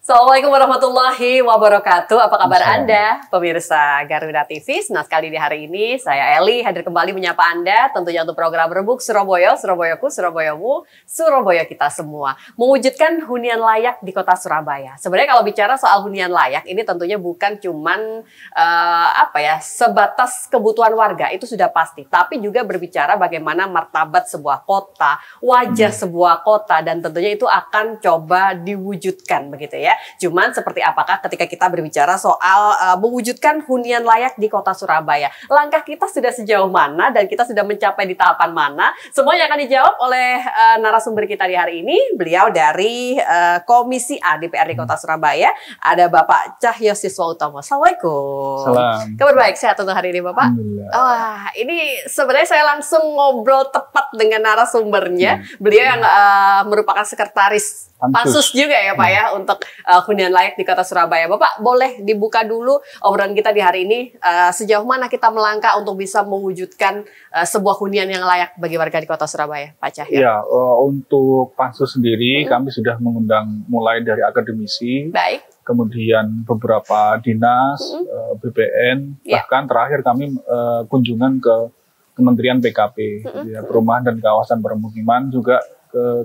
Assalamualaikum warahmatullahi wabarakatuh. Apa kabar Anda, pemirsa Garuda TV? Senang sekali di hari ini saya Eli hadir kembali menyapa Anda tentunya untuk program Rembuk Surabaya, Surabayaku, Surabayamu, Surabaya kita semua. Mewujudkan hunian layak di kota Surabaya. Sebenarnya kalau bicara soal hunian layak ini tentunya bukan cuman sebatas kebutuhan warga, itu sudah pasti. Tapi juga berbicara bagaimana martabat sebuah kota, wajah sebuah kota, dan tentunya itu akan coba diwujudkan begitu ya. Cuman seperti apakah ketika kita berbicara soal mewujudkan hunian layak di kota Surabaya? Langkah kita sudah sejauh mana dan kita sudah mencapai di tahapan mana? Semuanya akan dijawab oleh narasumber kita di hari ini. Beliau dari Komisi A DPRD Kota Surabaya. Ada Bapak Cahyo Siswautomo. Assalamualaikum. Salam. Kabar baik, sehat untuk hari ini Bapak? Wah, ini sebenarnya saya langsung ngobrol tepat dengan narasumbernya. Beliau yang merupakan sekretaris Pansus juga ya Pak ya untuk hunian layak di kota Surabaya. Bapak boleh dibuka dulu obrolan kita di hari ini, sejauh mana kita melangkah untuk bisa mewujudkan sebuah hunian yang layak bagi warga di kota Surabaya, Pak Cahyo? Ya, untuk Pansus sendiri kami sudah mengundang mulai dari akademisi, kemudian beberapa dinas, BPN, bahkan terakhir kami kunjungan ke Kementerian PKP, ya, Perumahan dan Kawasan Permukiman juga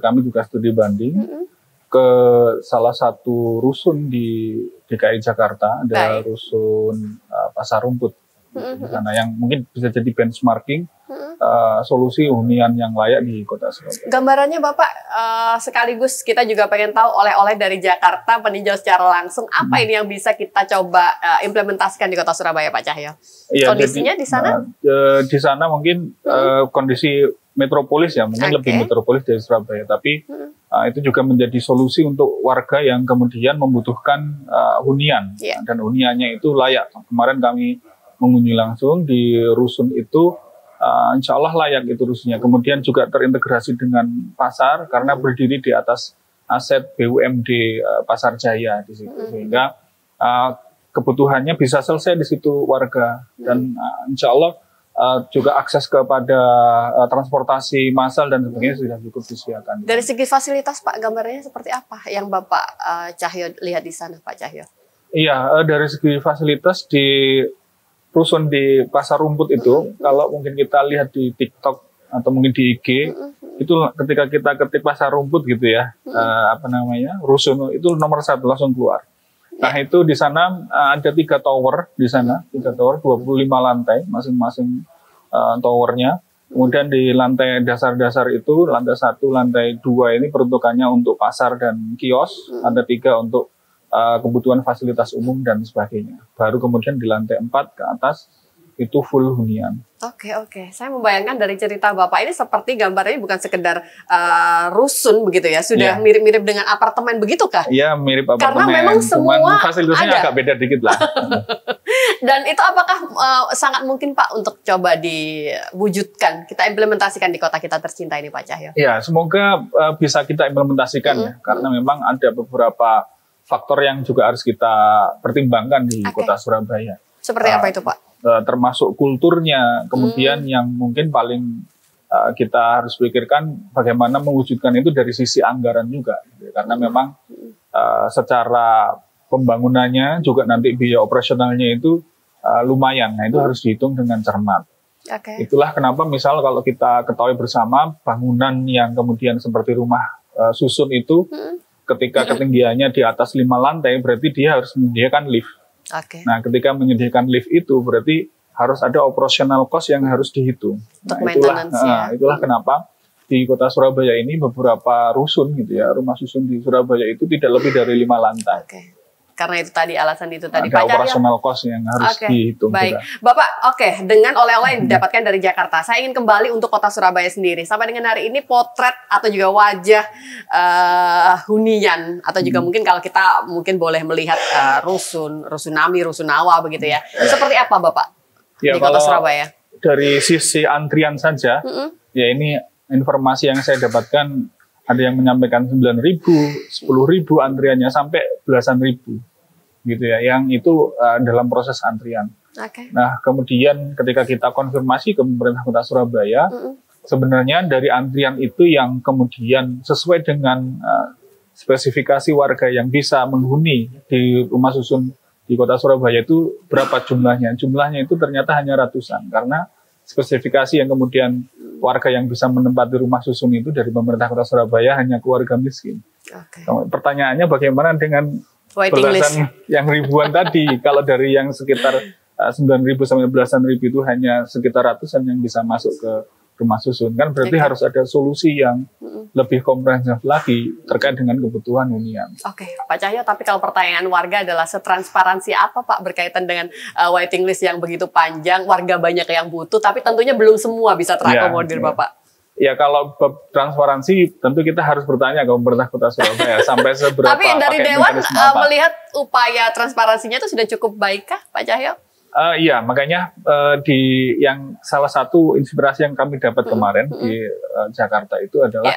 kami juga studi banding ke salah satu rusun di DKI Jakarta, ada rusun Pasar Rumput di sana yang mungkin bisa jadi benchmarking solusi hunian yang layak di kota Surabaya. Gambarannya Bapak, sekaligus kita juga pengen tahu oleh-oleh dari Jakarta peninjau secara langsung, apa ini yang bisa kita coba implementasikan di kota Surabaya, Pak Cahyo? Ya, kondisinya di sana? Di sana mungkin kondisi metropolis ya, mungkin lebih metropolis dari Surabaya, tapi itu juga menjadi solusi untuk warga yang kemudian membutuhkan hunian, dan huniannya itu layak. Kemarin kami mengunjungi langsung di rusun itu, insya Allah layak itu rusunnya. Kemudian juga terintegrasi dengan pasar karena berdiri di atas aset BUMD Pasar Jaya di situ, sehingga kebutuhannya bisa selesai di situ warga, dan insya Allah juga akses kepada transportasi massal dan sebagainya sudah cukup disediakan. Dari segi fasilitas Pak, gambarnya seperti apa yang Bapak Cahyo lihat di sana, Pak Cahyo? Iya, dari segi fasilitas di rusun di Pasar Rumput itu, kalau mungkin kita lihat di TikTok atau mungkin di IG, itu ketika kita ketik Pasar Rumput gitu ya, rusun itu nomor 1 langsung keluar. Nah itu di sana ada 3 tower di sana, 3 tower 25 lantai masing-masing towernya. Kemudian di lantai dasar-dasar itu, lantai 1, lantai 2 ini peruntukannya untuk pasar dan kios, lantai 3 untuk kebutuhan fasilitas umum dan sebagainya. Baru kemudian di lantai 4 ke atas itu full hunian. Oke. Saya membayangkan dari cerita Bapak ini seperti gambarnya bukan sekedar rusun begitu ya, sudah mirip-mirip dengan apartemen begitukah? Iya, mirip apartemen. Karena memang semua fasilitasnya agak beda dikit lah. Dan itu apakah sangat mungkin Pak untuk coba diwujudkan, kita implementasikan di kota kita tercinta ini Pak Cahyo? Ya, semoga bisa kita implementasikan ya, karena memang ada beberapa faktor yang juga harus kita pertimbangkan di kota Surabaya. Seperti apa itu Pak? Termasuk kulturnya, kemudian yang mungkin paling kita harus pikirkan bagaimana mewujudkan itu dari sisi anggaran juga, karena memang secara pembangunannya juga nanti biaya operasionalnya itu lumayan, nah itu harus dihitung dengan cermat. Itulah kenapa misal kalau kita ketahui bersama bangunan yang kemudian seperti rumah susun itu, ketika ketinggiannya di atas 5 lantai berarti dia harus menyediakan lift. Nah, ketika menyediakan lift itu berarti harus ada operasional cost yang harus dihitung. Itulah kenapa di kota Surabaya ini beberapa rusun gitu ya, rumah susun di Surabaya itu tidak lebih dari 5 lantai. Karena itu tadi, alasan itu tadi Pak Cahyo. Ada operasional cost yang harus dihitung. Baik, Bapak, dengan oleh-oleh yang didapatkan dari Jakarta, saya ingin kembali untuk kota Surabaya sendiri. Sampai dengan hari ini potret atau juga wajah hunian, atau juga mungkin kalau kita mungkin boleh melihat rusunami, rusunawa begitu ya. Seperti apa Bapak di kota Surabaya? Dari sisi antrian saja, ya ini informasi yang saya dapatkan, ada yang menyampaikan 9.000, 10.000 antriannya sampai belasan ribu, gitu ya. Yang itu dalam proses antrian. Nah, kemudian ketika kita konfirmasi ke pemerintah kota Surabaya, sebenarnya dari antrian itu yang kemudian sesuai dengan spesifikasi warga yang bisa menghuni di rumah susun di kota Surabaya itu berapa jumlahnya. Jumlahnya itu ternyata hanya ratusan, karena spesifikasi yang kemudian warga yang bisa menempati rumah susun itu dari pemerintah kota Surabaya hanya keluarga miskin. Okay. Pertanyaannya bagaimana dengan belasan yang ribuan tadi? Kalau dari yang sekitar 9.000 sampai belasan ribu itu hanya sekitar ratusan yang bisa masuk ke rumah susun, kan berarti harus ada solusi yang lebih komprehensif lagi terkait dengan kebutuhan hunian. Oke, Pak Cahyo, tapi kalau pertanyaan warga adalah setransparansi apa Pak berkaitan dengan waiting list yang begitu panjang, warga banyak yang butuh, tapi tentunya belum semua bisa terakomodir Bapak. Ya, kalau transparansi tentu kita harus bertanya ke pemerintah kota Surabaya sampai seberapa. Tapi dari Dewan melihat upaya transparansinya itu sudah cukup baik kah Pak Cahyo? Iya, makanya di yang salah satu inspirasi yang kami dapat kemarin di Jakarta itu adalah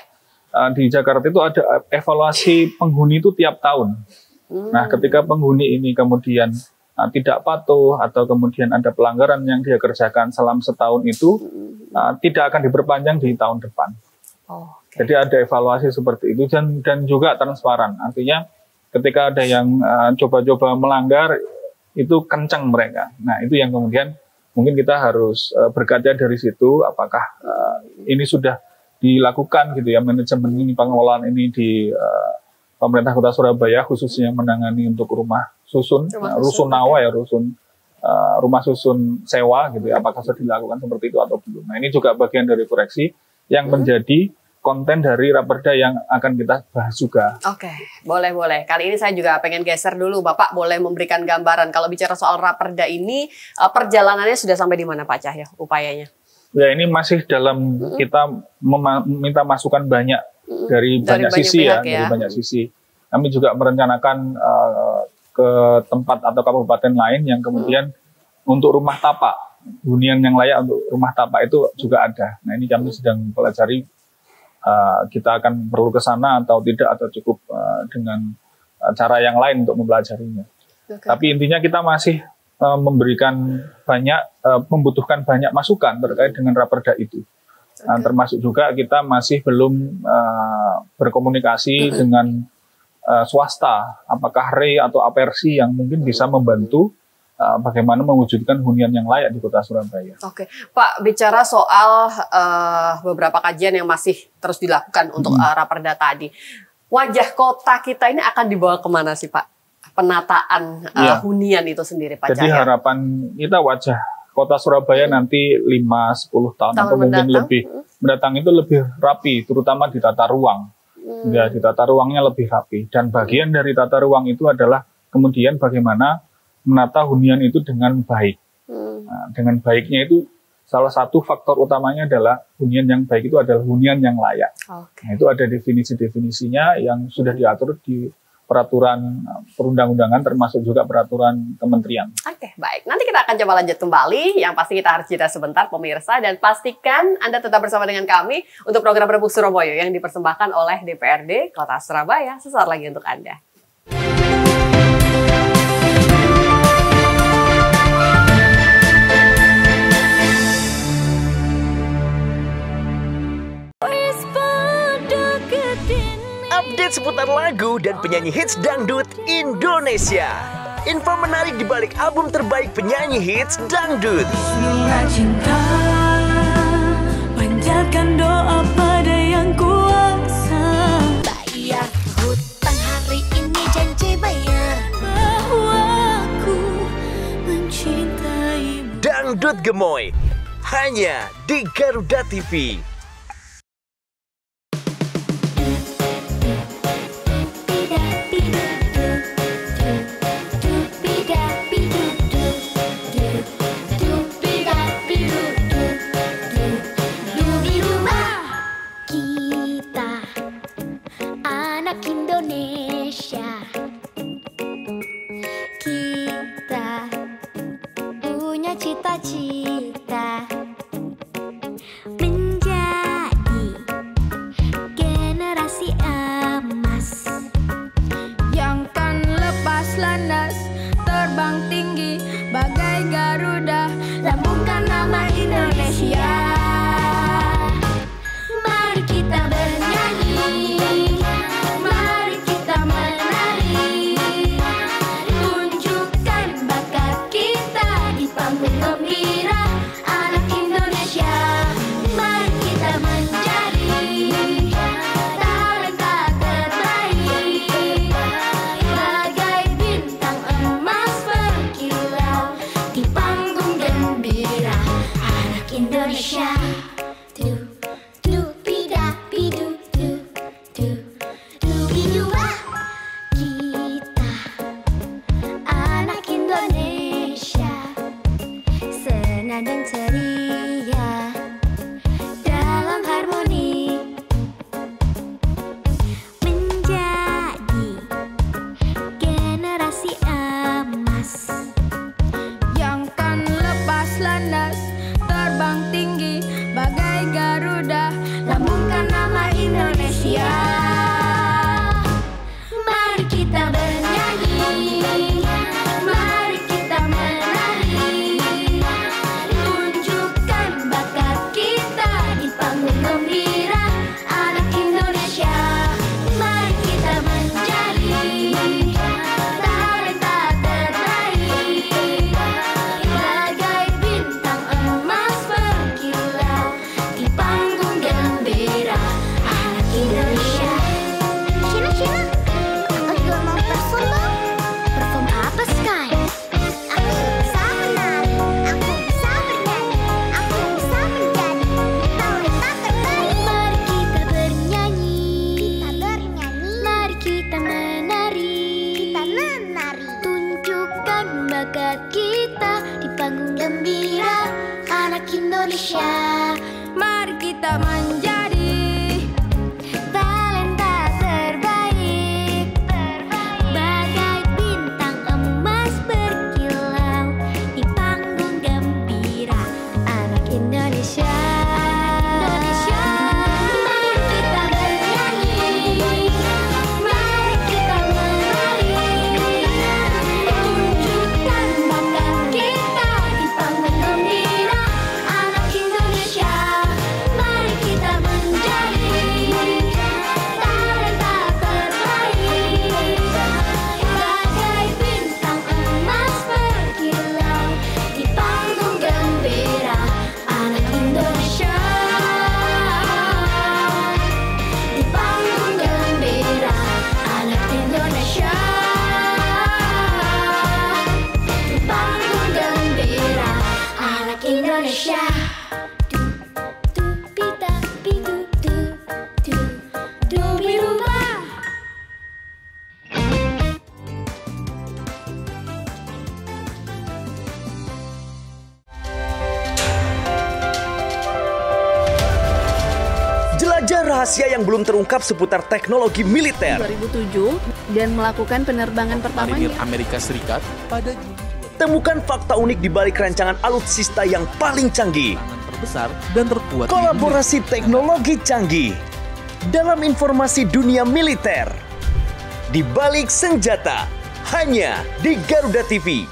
di Jakarta itu ada evaluasi penghuni itu tiap tahun. Nah, ketika penghuni ini kemudian tidak patuh atau kemudian ada pelanggaran yang dia kerjakan selama setahun itu tidak akan diperpanjang di tahun depan. Jadi ada evaluasi seperti itu dan juga transparan. Artinya ketika ada yang coba-coba melanggar itu kencang mereka. Nah, itu yang kemudian mungkin kita harus berkaca dari situ, apakah ini sudah dilakukan gitu ya, manajemen ini, pengelolaan ini di pemerintah kota Surabaya, khususnya menangani untuk rumah susun, rusunawa ya, rumah susun sewa gitu ya, apakah sudah dilakukan seperti itu atau belum. Nah, ini juga bagian dari koreksi yang menjadi konten dari Raperda yang akan kita bahas juga. Oke, boleh. Kali ini saya juga pengen geser dulu, Bapak boleh memberikan gambaran. Kalau bicara soal Raperda ini, perjalanannya sudah sampai di mana Pak Cahyo, upayanya? Ya, ini masih dalam kita meminta masukan banyak dari banyak sisi ya, dari banyak sisi. Kami juga merencanakan ke tempat atau kabupaten lain yang kemudian untuk rumah tapak, hunian yang layak untuk rumah tapak itu juga ada. Nah, ini kami sedang pelajari. Kita akan perlu ke sana atau tidak, atau cukup dengan cara yang lain untuk mempelajarinya. Tapi intinya kita masih membutuhkan banyak masukan terkait dengan Raperda itu. Termasuk juga kita masih belum berkomunikasi dengan swasta, apakah RE atau Apersi yang mungkin bisa membantu bagaimana mewujudkan hunian yang layak di kota Surabaya. Oke, Pak, bicara soal beberapa kajian yang masih terus dilakukan untuk Raperda tadi, wajah kota kita ini akan dibawa kemana sih Pak? Penataan hunian itu sendiri Pak Jadi Cahyo. harapan kita wajah kota Surabaya nanti 5-10 tahun atau mungkin lebih mendatang itu lebih rapi, terutama di tata ruang. Ya, di tata ruangnya lebih rapi. Dan bagian dari tata ruang itu adalah kemudian bagaimana menata hunian itu dengan baik. Nah, dengan baiknya itu salah satu faktor utamanya adalah hunian yang baik itu adalah hunian yang layak. Nah, itu ada definisi-definisinya yang sudah diatur di peraturan perundang-undangan termasuk juga peraturan kementerian. Oke, baik. Nanti kita akan coba lanjut kembali. Yang pasti kita harus jeda sebentar pemirsa, dan pastikan Anda tetap bersama dengan kami untuk program Rebuk Surabaya yang dipersembahkan oleh DPRD Kota Surabaya sesaat lagi untuk Anda. Update seputar lagu dan penyanyi hits dangdut Indonesia. Info menarik di balik album terbaik penyanyi hits dangdut. Bismillah cinta, panjatkan doa pada yang kuasa. Bayar hutang hari ini, janji bayar. Bahwa aku mencintaimu. Dangdut Gemoy, hanya di Garuda TV. Indonesia, kita punya cita-cita menjadi Indonesia. Mari kita menjadi Talenta terbaik, bagai bintang emas berkilau di panggung gembira anak Indonesia. Mari kita bernyanyi, mari kita menari, tunjukkan bakat kita di panggung gembira anak Indonesia. Mari kita menjadi talenta terbaik, bagai bintang emas berkilau di panggung gembira anak Indonesia. Di panggung gembira anak Indonesia. Di panggung gembira anak Indonesia. Jelajah rahasia yang belum terungkap seputar teknologi militer. 2007 dan melakukan penerbangan pertamanya. Amerika Serikat pada Temukan fakta unik di balik rancangan alutsista yang paling canggih. terbesar dan terkuat. Kolaborasi teknologi canggih dalam informasi dunia militer. Di balik senjata, hanya di Garuda TV.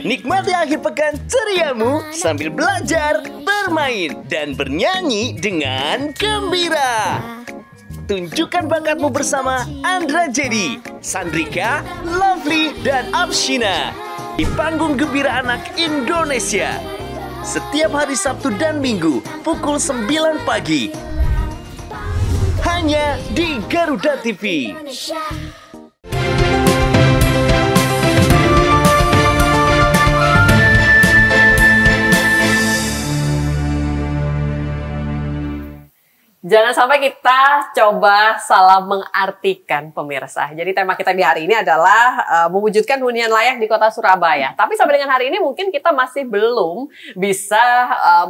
Nikmati akhir pekan ceriamu sambil belajar, bermain, dan bernyanyi dengan gembira. Tunjukkan bakatmu bersama Andra Jadi, Sandrika, Lovely, dan Abshina di panggung Gembira Anak Indonesia. Setiap hari Sabtu dan Minggu pukul 9 pagi. Hanya di Garuda TV. Jangan sampai kita coba salah mengartikan pemirsa. Jadi tema kita di hari ini adalah mewujudkan hunian layak di kota Surabaya. Tapi sampai dengan hari ini mungkin kita masih belum bisa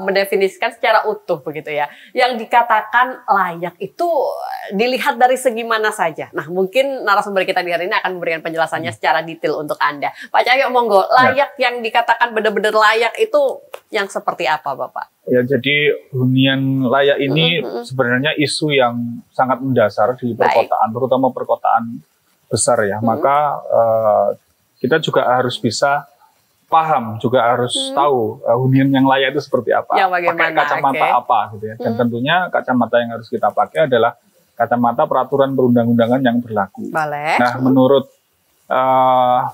mendefinisikan secara utuh begitu ya. Yang dikatakan layak itu dilihat dari segi mana saja. Nah mungkin narasumber kita di hari ini akan memberikan penjelasannya secara detail untuk Anda. Pak Cahyo monggo, layak yang dikatakan benar-benar layak itu yang seperti apa Bapak? Ya, jadi hunian layak ini sebenarnya isu yang sangat mendasar di perkotaan, terutama perkotaan besar ya. Maka kita juga harus bisa paham, juga harus tahu hunian yang layak itu seperti apa. Pakai kacamata apa gitu ya. Dan tentunya kacamata yang harus kita pakai adalah kacamata peraturan perundang-undangan yang berlaku. Nah, menurut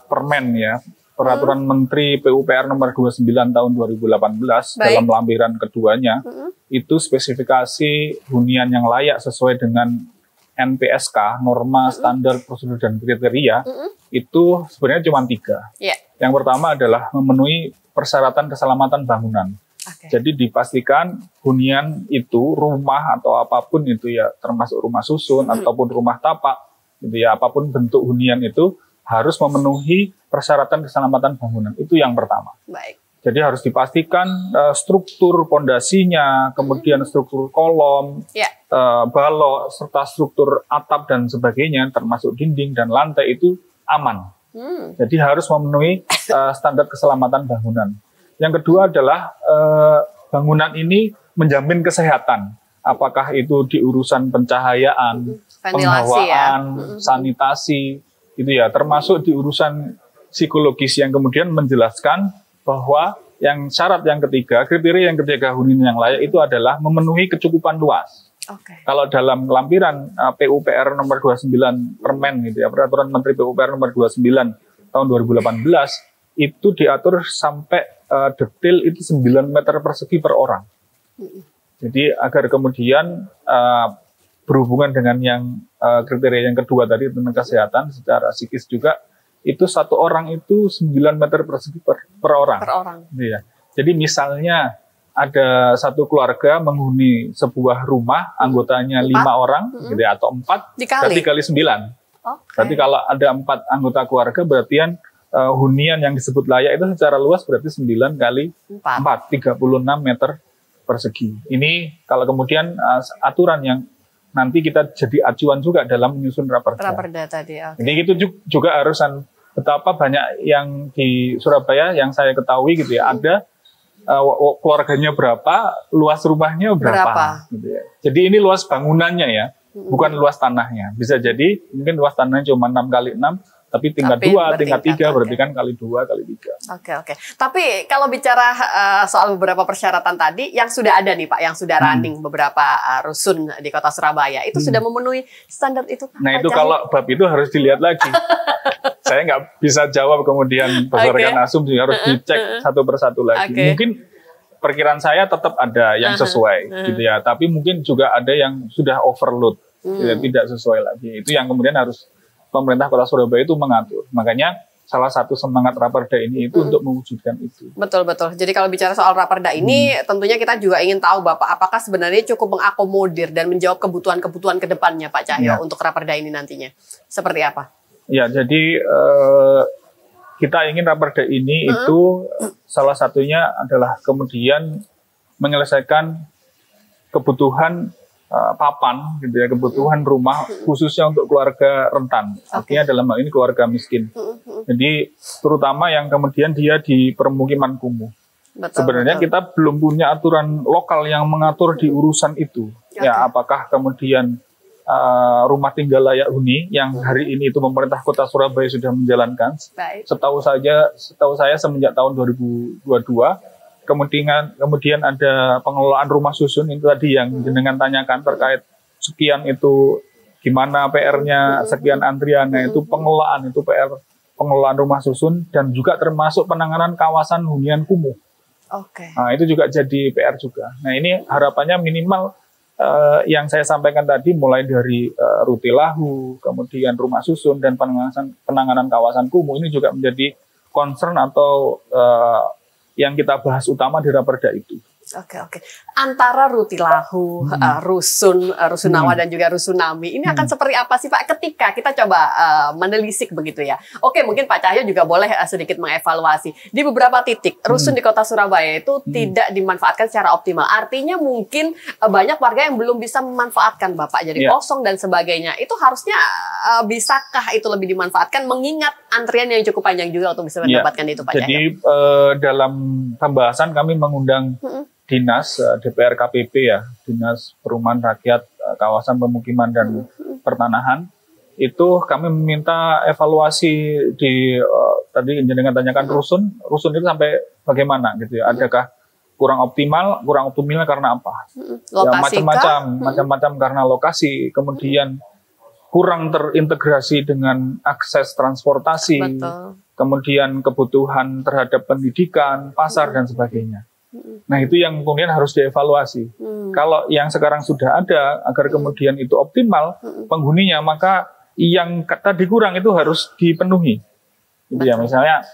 Permen ya, Peraturan Menteri PUPR nomor 29 tahun 2018 dalam lampiran keduanya itu spesifikasi hunian yang layak sesuai dengan NPSK, norma standar prosedur dan kriteria itu sebenarnya cuma 3. Yang pertama adalah memenuhi persyaratan keselamatan bangunan. Jadi dipastikan hunian itu rumah atau apapun itu ya, termasuk rumah susun ataupun rumah tapak gitu ya, apapun bentuk hunian itu harus memenuhi persyaratan keselamatan bangunan. Itu yang pertama. Jadi harus dipastikan struktur pondasinya, kemudian struktur kolom, balok, serta struktur atap dan sebagainya, termasuk dinding dan lantai itu aman. Jadi harus memenuhi standar keselamatan bangunan. Yang kedua adalah bangunan ini menjamin kesehatan. Apakah itu di urusan pencahayaan, penghawaan, sanitasi, itu ya, termasuk di urusan psikologis yang kemudian menjelaskan bahwa yang syarat yang ketiga, kriteria yang ketiga hunian yang layak itu adalah memenuhi kecukupan luas. Kalau dalam lampiran PUPR nomor 29 Permen gitu ya, Peraturan Menteri PUPR nomor 29 tahun 2018 itu diatur sampai detail itu 9 meter persegi per orang. Jadi agar kemudian berhubungan dengan yang kriteria yang kedua tadi tentang kesehatan secara psikis juga, itu satu orang itu 9 meter persegi per orang. Ya. Jadi misalnya ada satu keluarga menghuni sebuah rumah, anggotanya 5 orang gitu ya, atau 4, berarti kali 9. Berarti kalau ada 4 anggota keluarga, berarti hunian yang disebut layak itu secara luas berarti 9 kali 4, 36 meter persegi. Ini kalau kemudian aturan yang nanti kita jadi acuan juga dalam menyusun raperda. Raperda tadi. Okay. Jadi itu juga harusan betapa banyak yang di Surabaya yang saya ketahui gitu ya, ada keluarganya berapa, luas rumahnya berapa. Gitu ya. Jadi ini luas bangunannya ya, bukan luas tanahnya. Bisa jadi mungkin luas tanahnya cuma 6 kali 6, tapi tingkat 2, tingkat 3 berarti kan kali 2 kali 3. Oke. Tapi kalau bicara soal beberapa persyaratan tadi, yang sudah ada nih Pak, yang sudah running beberapa rusun di kota Surabaya, itu sudah memenuhi standar itu Pak? Nah itu kalau bab itu harus dilihat lagi. Saya nggak bisa jawab kemudian berdasarkan asumsi, harus dicek satu persatu lagi. Mungkin perkiraan saya tetap ada yang sesuai gitu ya, tapi mungkin juga ada yang sudah overload, tidak sesuai lagi. Itu yang kemudian harus pemerintah Kota Surabaya itu mengatur. Makanya salah satu semangat raperda ini itu untuk mewujudkan itu. Betul. Jadi kalau bicara soal raperda ini, tentunya kita juga ingin tahu Bapak, apakah sebenarnya cukup mengakomodir dan menjawab kebutuhan-kebutuhan ke depannya Pak Cahyo untuk raperda ini nantinya. Seperti apa? Ya, jadi kita ingin raperda ini itu salah satunya adalah kemudian menyelesaikan kebutuhan papan gitu ya, kebutuhan rumah khususnya untuk keluarga rentan. Artinya dalam hal ini keluarga miskin. Jadi terutama yang kemudian dia di permukiman kumuh. Sebenarnya kita belum punya aturan lokal yang mengatur di urusan itu. Ya, apakah kemudian rumah tinggal layak huni yang hari ini itu pemerintah Kota Surabaya sudah menjalankan. Setahu saya semenjak tahun 2022 kemudian ada pengelolaan rumah susun itu tadi yang jenengan tanyakan terkait sekian itu gimana PR-nya, sekian antriannya, itu pengelolaan, itu PR pengelolaan rumah susun dan juga termasuk penanganan kawasan hunian kumuh. Nah, itu juga jadi PR juga. Nah, ini harapannya minimal yang saya sampaikan tadi mulai dari rutilahu, kemudian rumah susun dan penanganan kawasan kumuh ini juga menjadi concern atau yang kita bahas utama di raperda itu. Oke. Antara rutilahu, rusunawa dan juga rusunami ini akan seperti apa sih Pak ketika kita coba menelisik begitu ya? Oke, mungkin Pak Cahyo juga boleh sedikit mengevaluasi di beberapa titik rusun di Kota Surabaya itu tidak dimanfaatkan secara optimal. Artinya mungkin banyak warga yang belum bisa memanfaatkan Bapak jadi kosong dan sebagainya. Itu harusnya bisakah itu lebih dimanfaatkan mengingat antrian yang cukup panjang juga untuk bisa mendapatkan itu Pak Cahyo? Jadi dalam pembahasan kami mengundang Dinas DPR KPP ya, Dinas Perumahan Rakyat Kawasan Pemukiman dan Pertanahan, itu kami meminta evaluasi di tadi jenengan tanyakan rusun itu sampai bagaimana gitu ya, adakah kurang optimal karena apa? Ya, macam-macam karena lokasi, kemudian kurang terintegrasi dengan akses transportasi, kemudian kebutuhan terhadap pendidikan, pasar dan sebagainya. Nah itu yang kemudian harus dievaluasi. Kalau yang sekarang sudah ada, agar kemudian itu optimal penghuninya, maka yang tadi kurang itu harus dipenuhi. Gitu ya, misalnya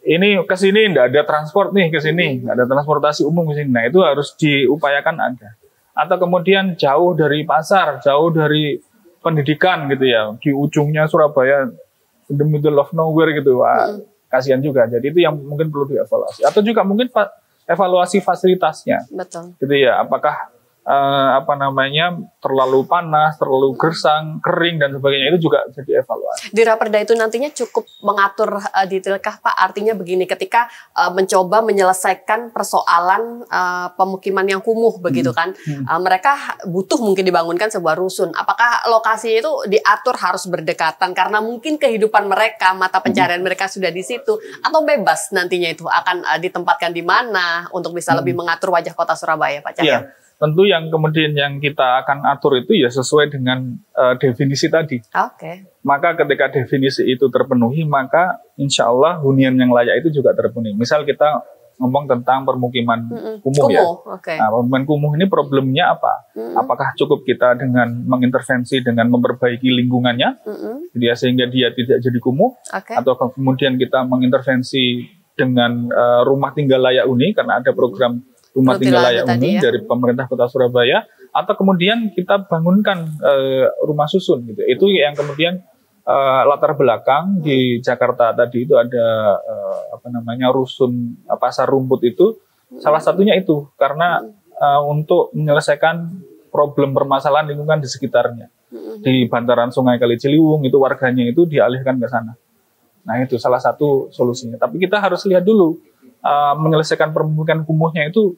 ini ke sini tidak ada transport nih, ke sini nggak ada transportasi umum ke sini. Nah itu harus diupayakan ada. Atau kemudian jauh dari pasar, jauh dari pendidikan gitu ya, di ujungnya Surabaya, in the middle of nowhere gitu. Wah, kasihan juga. Jadi itu yang mungkin perlu dievaluasi. Atau juga mungkin evaluasi fasilitasnya, gitu ya. Apakah terlalu panas, terlalu gersang, kering dan sebagainya, itu juga jadi evaluasi. Di raperda itu nantinya cukup mengatur detailkah Pak? Artinya begini, ketika mencoba menyelesaikan persoalan pemukiman yang kumuh begitu kan, mereka butuh mungkin dibangunkan sebuah rusun. Apakah lokasi itu diatur harus berdekatan karena mungkin kehidupan mereka, mata pencarian mereka sudah di situ, atau bebas nantinya itu akan ditempatkan di mana untuk bisa lebih mengatur wajah Kota Surabaya Pak Cahyo? Tentu yang kemudian yang kita akan atur itu ya sesuai dengan definisi tadi. Maka ketika definisi itu terpenuhi, maka insya Allah hunian yang layak itu juga terpenuhi. Misal kita ngomong tentang permukiman kumuh ya. Nah, permukiman kumuh ini problemnya apa? Apakah cukup kita dengan mengintervensi dengan memperbaiki lingkungannya, sehingga dia tidak jadi kumuh, atau kemudian kita mengintervensi dengan rumah tinggal layak huni karena ada program rumah tinggal layak huni dari pemerintah Kota Surabaya, atau kemudian kita bangunkan rumah susun gitu. Itu yang kemudian latar belakang di Jakarta tadi itu ada rusun pasar rumput itu, salah satunya itu karena untuk menyelesaikan problem permasalahan lingkungan di sekitarnya. Di bantaran Sungai Kali Ciliwung itu warganya itu dialihkan ke sana. Nah itu salah satu solusinya. Tapi kita harus lihat dulu menyelesaikan permukiman kumuhnya itu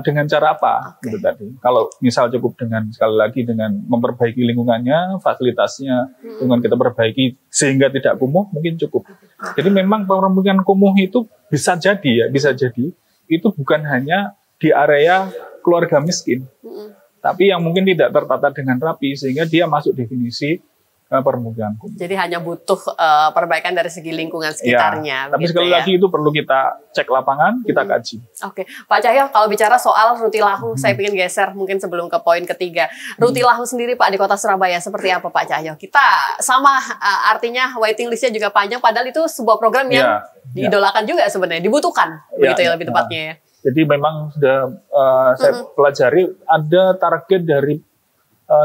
dengan cara apa gitu tadi. Kalau misal cukup dengan sekali lagi dengan memperbaiki lingkungannya, fasilitasnya, lingkungan kita perbaiki sehingga tidak kumuh mungkin cukup. Jadi memang permukiman kumuh itu bisa jadi itu bukan hanya di area keluarga miskin. Tapi yang mungkin tidak tertata dengan rapi sehingga dia masuk definisi permukiman kumuh. Jadi hanya butuh perbaikan dari segi lingkungan sekitarnya. Ya, tapi sekali lagi itu perlu kita cek lapangan, kita kaji. Oke, Pak Cahyo, kalau bicara soal Rutilahu, saya ingin geser mungkin sebelum ke poin ketiga. Rutilahu sendiri Pak di kota Surabaya seperti apa Pak Cahyo? Kita sama artinya waiting listnya juga panjang, padahal itu sebuah program yang diidolakan juga sebenarnya, dibutuhkan begitu ya lebih tepatnya ya. Jadi memang sudah saya pelajari ada target dari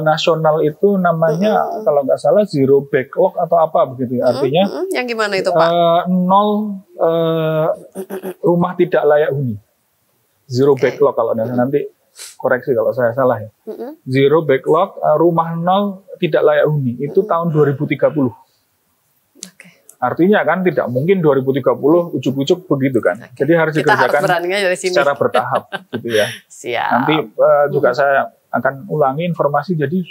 nasional itu namanya kalau nggak salah zero backlog atau apa begitu ya. Artinya yang gimana itu Pak? Nol rumah tidak layak huni. Zero backlog kalau nanti koreksi kalau saya salah ya. Zero backlog rumah nol tidak layak huni itu tahun 2030. Artinya kan tidak mungkin 2030 ujuk-ujuk begitu kan. Jadi harus dikerjakan secara bertahap gitu ya. Siap. Nanti juga saya akan ulangi informasi. Jadi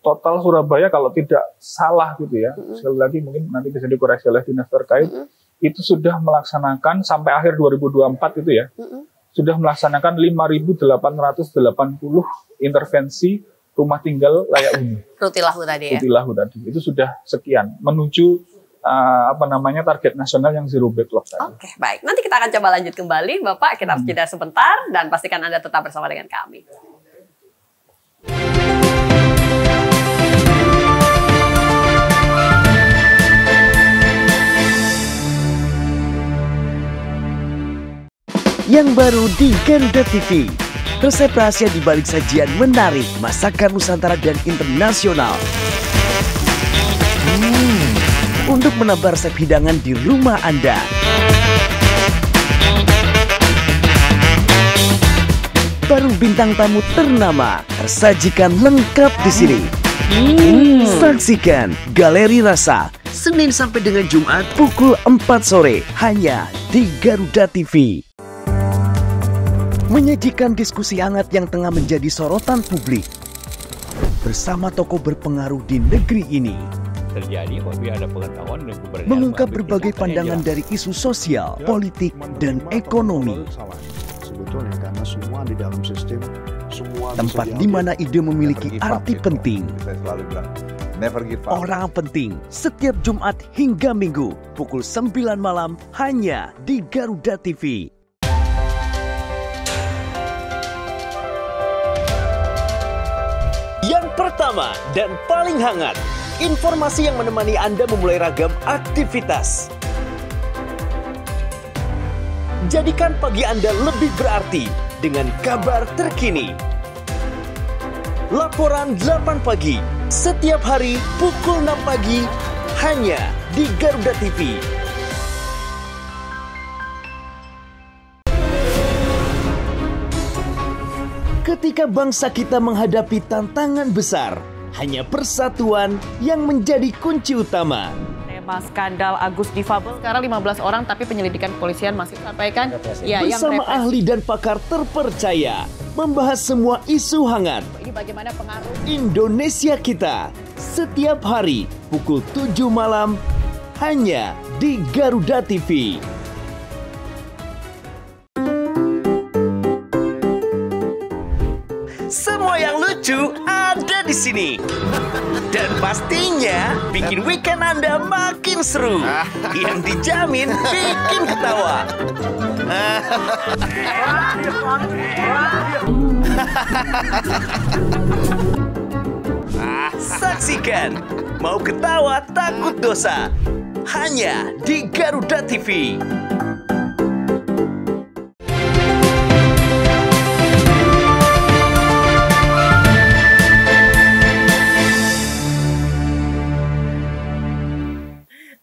total Surabaya kalau tidak salah gitu ya. Sekali lagi mungkin nanti bisa dikoreksi oleh dinas terkait. Itu sudah melaksanakan sampai akhir 2024 itu ya. Sudah melaksanakan 5.880 intervensi rumah tinggal layak huni. Rutilahu tadi ya. Rutilahu tadi. Itu sudah sekian menuju target nasional yang zero backlog tadi. Oke, baik. Nanti kita akan coba lanjut kembali, Bapak. Kita harus jeda sebentar dan pastikan Anda tetap bersama dengan kami. Yang baru di Garuda TV, resep rahasia di balik sajian menarik masakan Nusantara dan internasional. Untuk menambah resep hidangan di rumah Anda. Baru bintang tamu ternama tersajikan lengkap di sini. Saksikan Galeri Rasa Senin sampai dengan Jumat pukul 4 sore hanya di Garuda TV. Menyajikan diskusi hangat yang tengah menjadi sorotan publik bersama tokoh berpengaruh di negeri ini. Mengungkap berbagai pandangan dari isu sosial, politik, dan ekonomi. Sebetulnya karena semua di dalam sistem, tempat di mana ide memiliki arti penting. Orang penting setiap Jumat hingga Minggu pukul 9 malam hanya di Garuda TV. Yang pertama dan paling hangat, informasi yang menemani Anda memulai ragam aktivitas. Jadikan pagi Anda lebih berarti dengan kabar terkini. Laporan 8 pagi, setiap hari pukul 6 pagi, hanya di Garuda TV. Ketika bangsa kita menghadapi tantangan besar, hanya persatuan yang menjadi kunci utama. Tema skandal Agus difabel sekarang 15 orang, tapi penyelidikan kepolisian masih sampaikan. Ya, bersama ahli dan pakar terpercaya, membahas semua isu hangat. Ini bagaimana pengaruh Indonesia kita setiap hari pukul 7 malam hanya di Garuda TV. Semua yang lucu ada di sini. Dan pastinya bikin weekend Anda makin seru. Yang dijamin bikin ketawa. Saksikan Mau Ketawa Takut Dosa hanya di Garuda TV.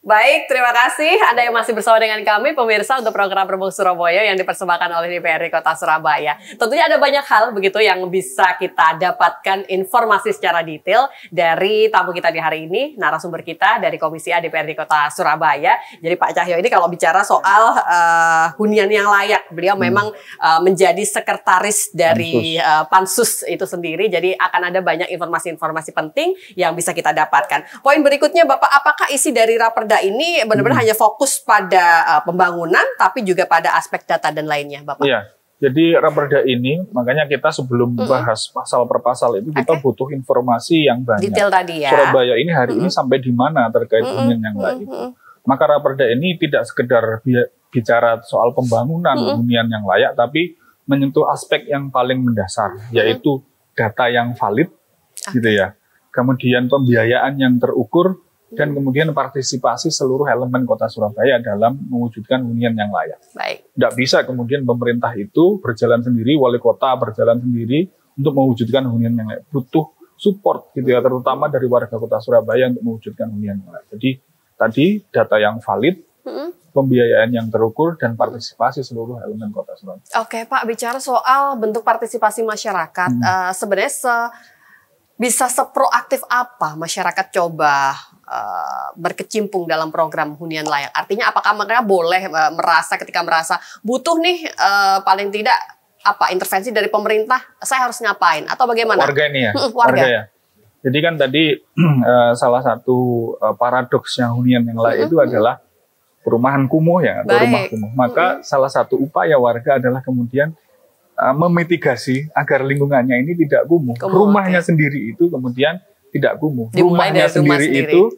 Baik, terima kasih Anda yang masih bersama dengan kami, pemirsa, untuk program Rembuk Surabaya yang dipersembahkan oleh DPRD Kota Surabaya. Tentunya ada banyak hal begitu yang bisa kita dapatkan informasi secara detail dari tamu kita di hari ini, narasumber kita dari Komisi A DPRD Kota Surabaya. Jadi Pak Cahyo ini kalau bicara soal hunian yang layak, beliau memang menjadi sekretaris dari Pansus itu sendiri. Jadi akan ada banyak informasi-informasi penting yang bisa kita dapatkan. Poin berikutnya, Bapak, apakah isi dari Raperda ini benar-benar hanya fokus pada pembangunan, tapi juga pada aspek data dan lainnya, Bapak? Iya, jadi Raperda ini, makanya kita sebelum bahas pasal per pasal itu, kita butuh informasi yang banyak. Detail tadi ya. Surabaya ini hari ini sampai di mana terkait hunian yang layak itu. Maka Raperda ini tidak sekedar bicara soal pembangunan hunian yang layak, tapi menyentuh aspek yang paling mendasar, yaitu data yang valid, gitu ya. Kemudian pembiayaan yang terukur, dan kemudian partisipasi seluruh elemen Kota Surabaya dalam mewujudkan hunian yang layak. Baik. Tidak bisa kemudian pemerintah itu berjalan sendiri, wali kota berjalan sendiri untuk mewujudkan hunian yang layak. Butuh support gitu ya, terutama dari warga Kota Surabaya untuk mewujudkan hunian yang layak. Jadi tadi data yang valid, pembiayaan yang terukur, dan partisipasi seluruh elemen Kota Surabaya. Oke Pak, bicara soal bentuk partisipasi masyarakat, sebenarnya bisa seproaktif apa masyarakat coba berkecimpung dalam program hunian layak? Artinya apakah mereka boleh ketika merasa butuh nih paling tidak intervensi dari pemerintah, saya harus ngapain atau bagaimana? Warga ini ya? Warga ya. Jadi kan tadi salah satu paradoksnya hunian yang layak itu adalah perumahan kumuh ya, atau rumah kumuh. Maka salah satu upaya warga adalah kemudian memitigasi agar lingkungannya ini tidak kumuh. Rumahnya sendiri itu kemudian tidak kumuh. Rumahnya sendiri itu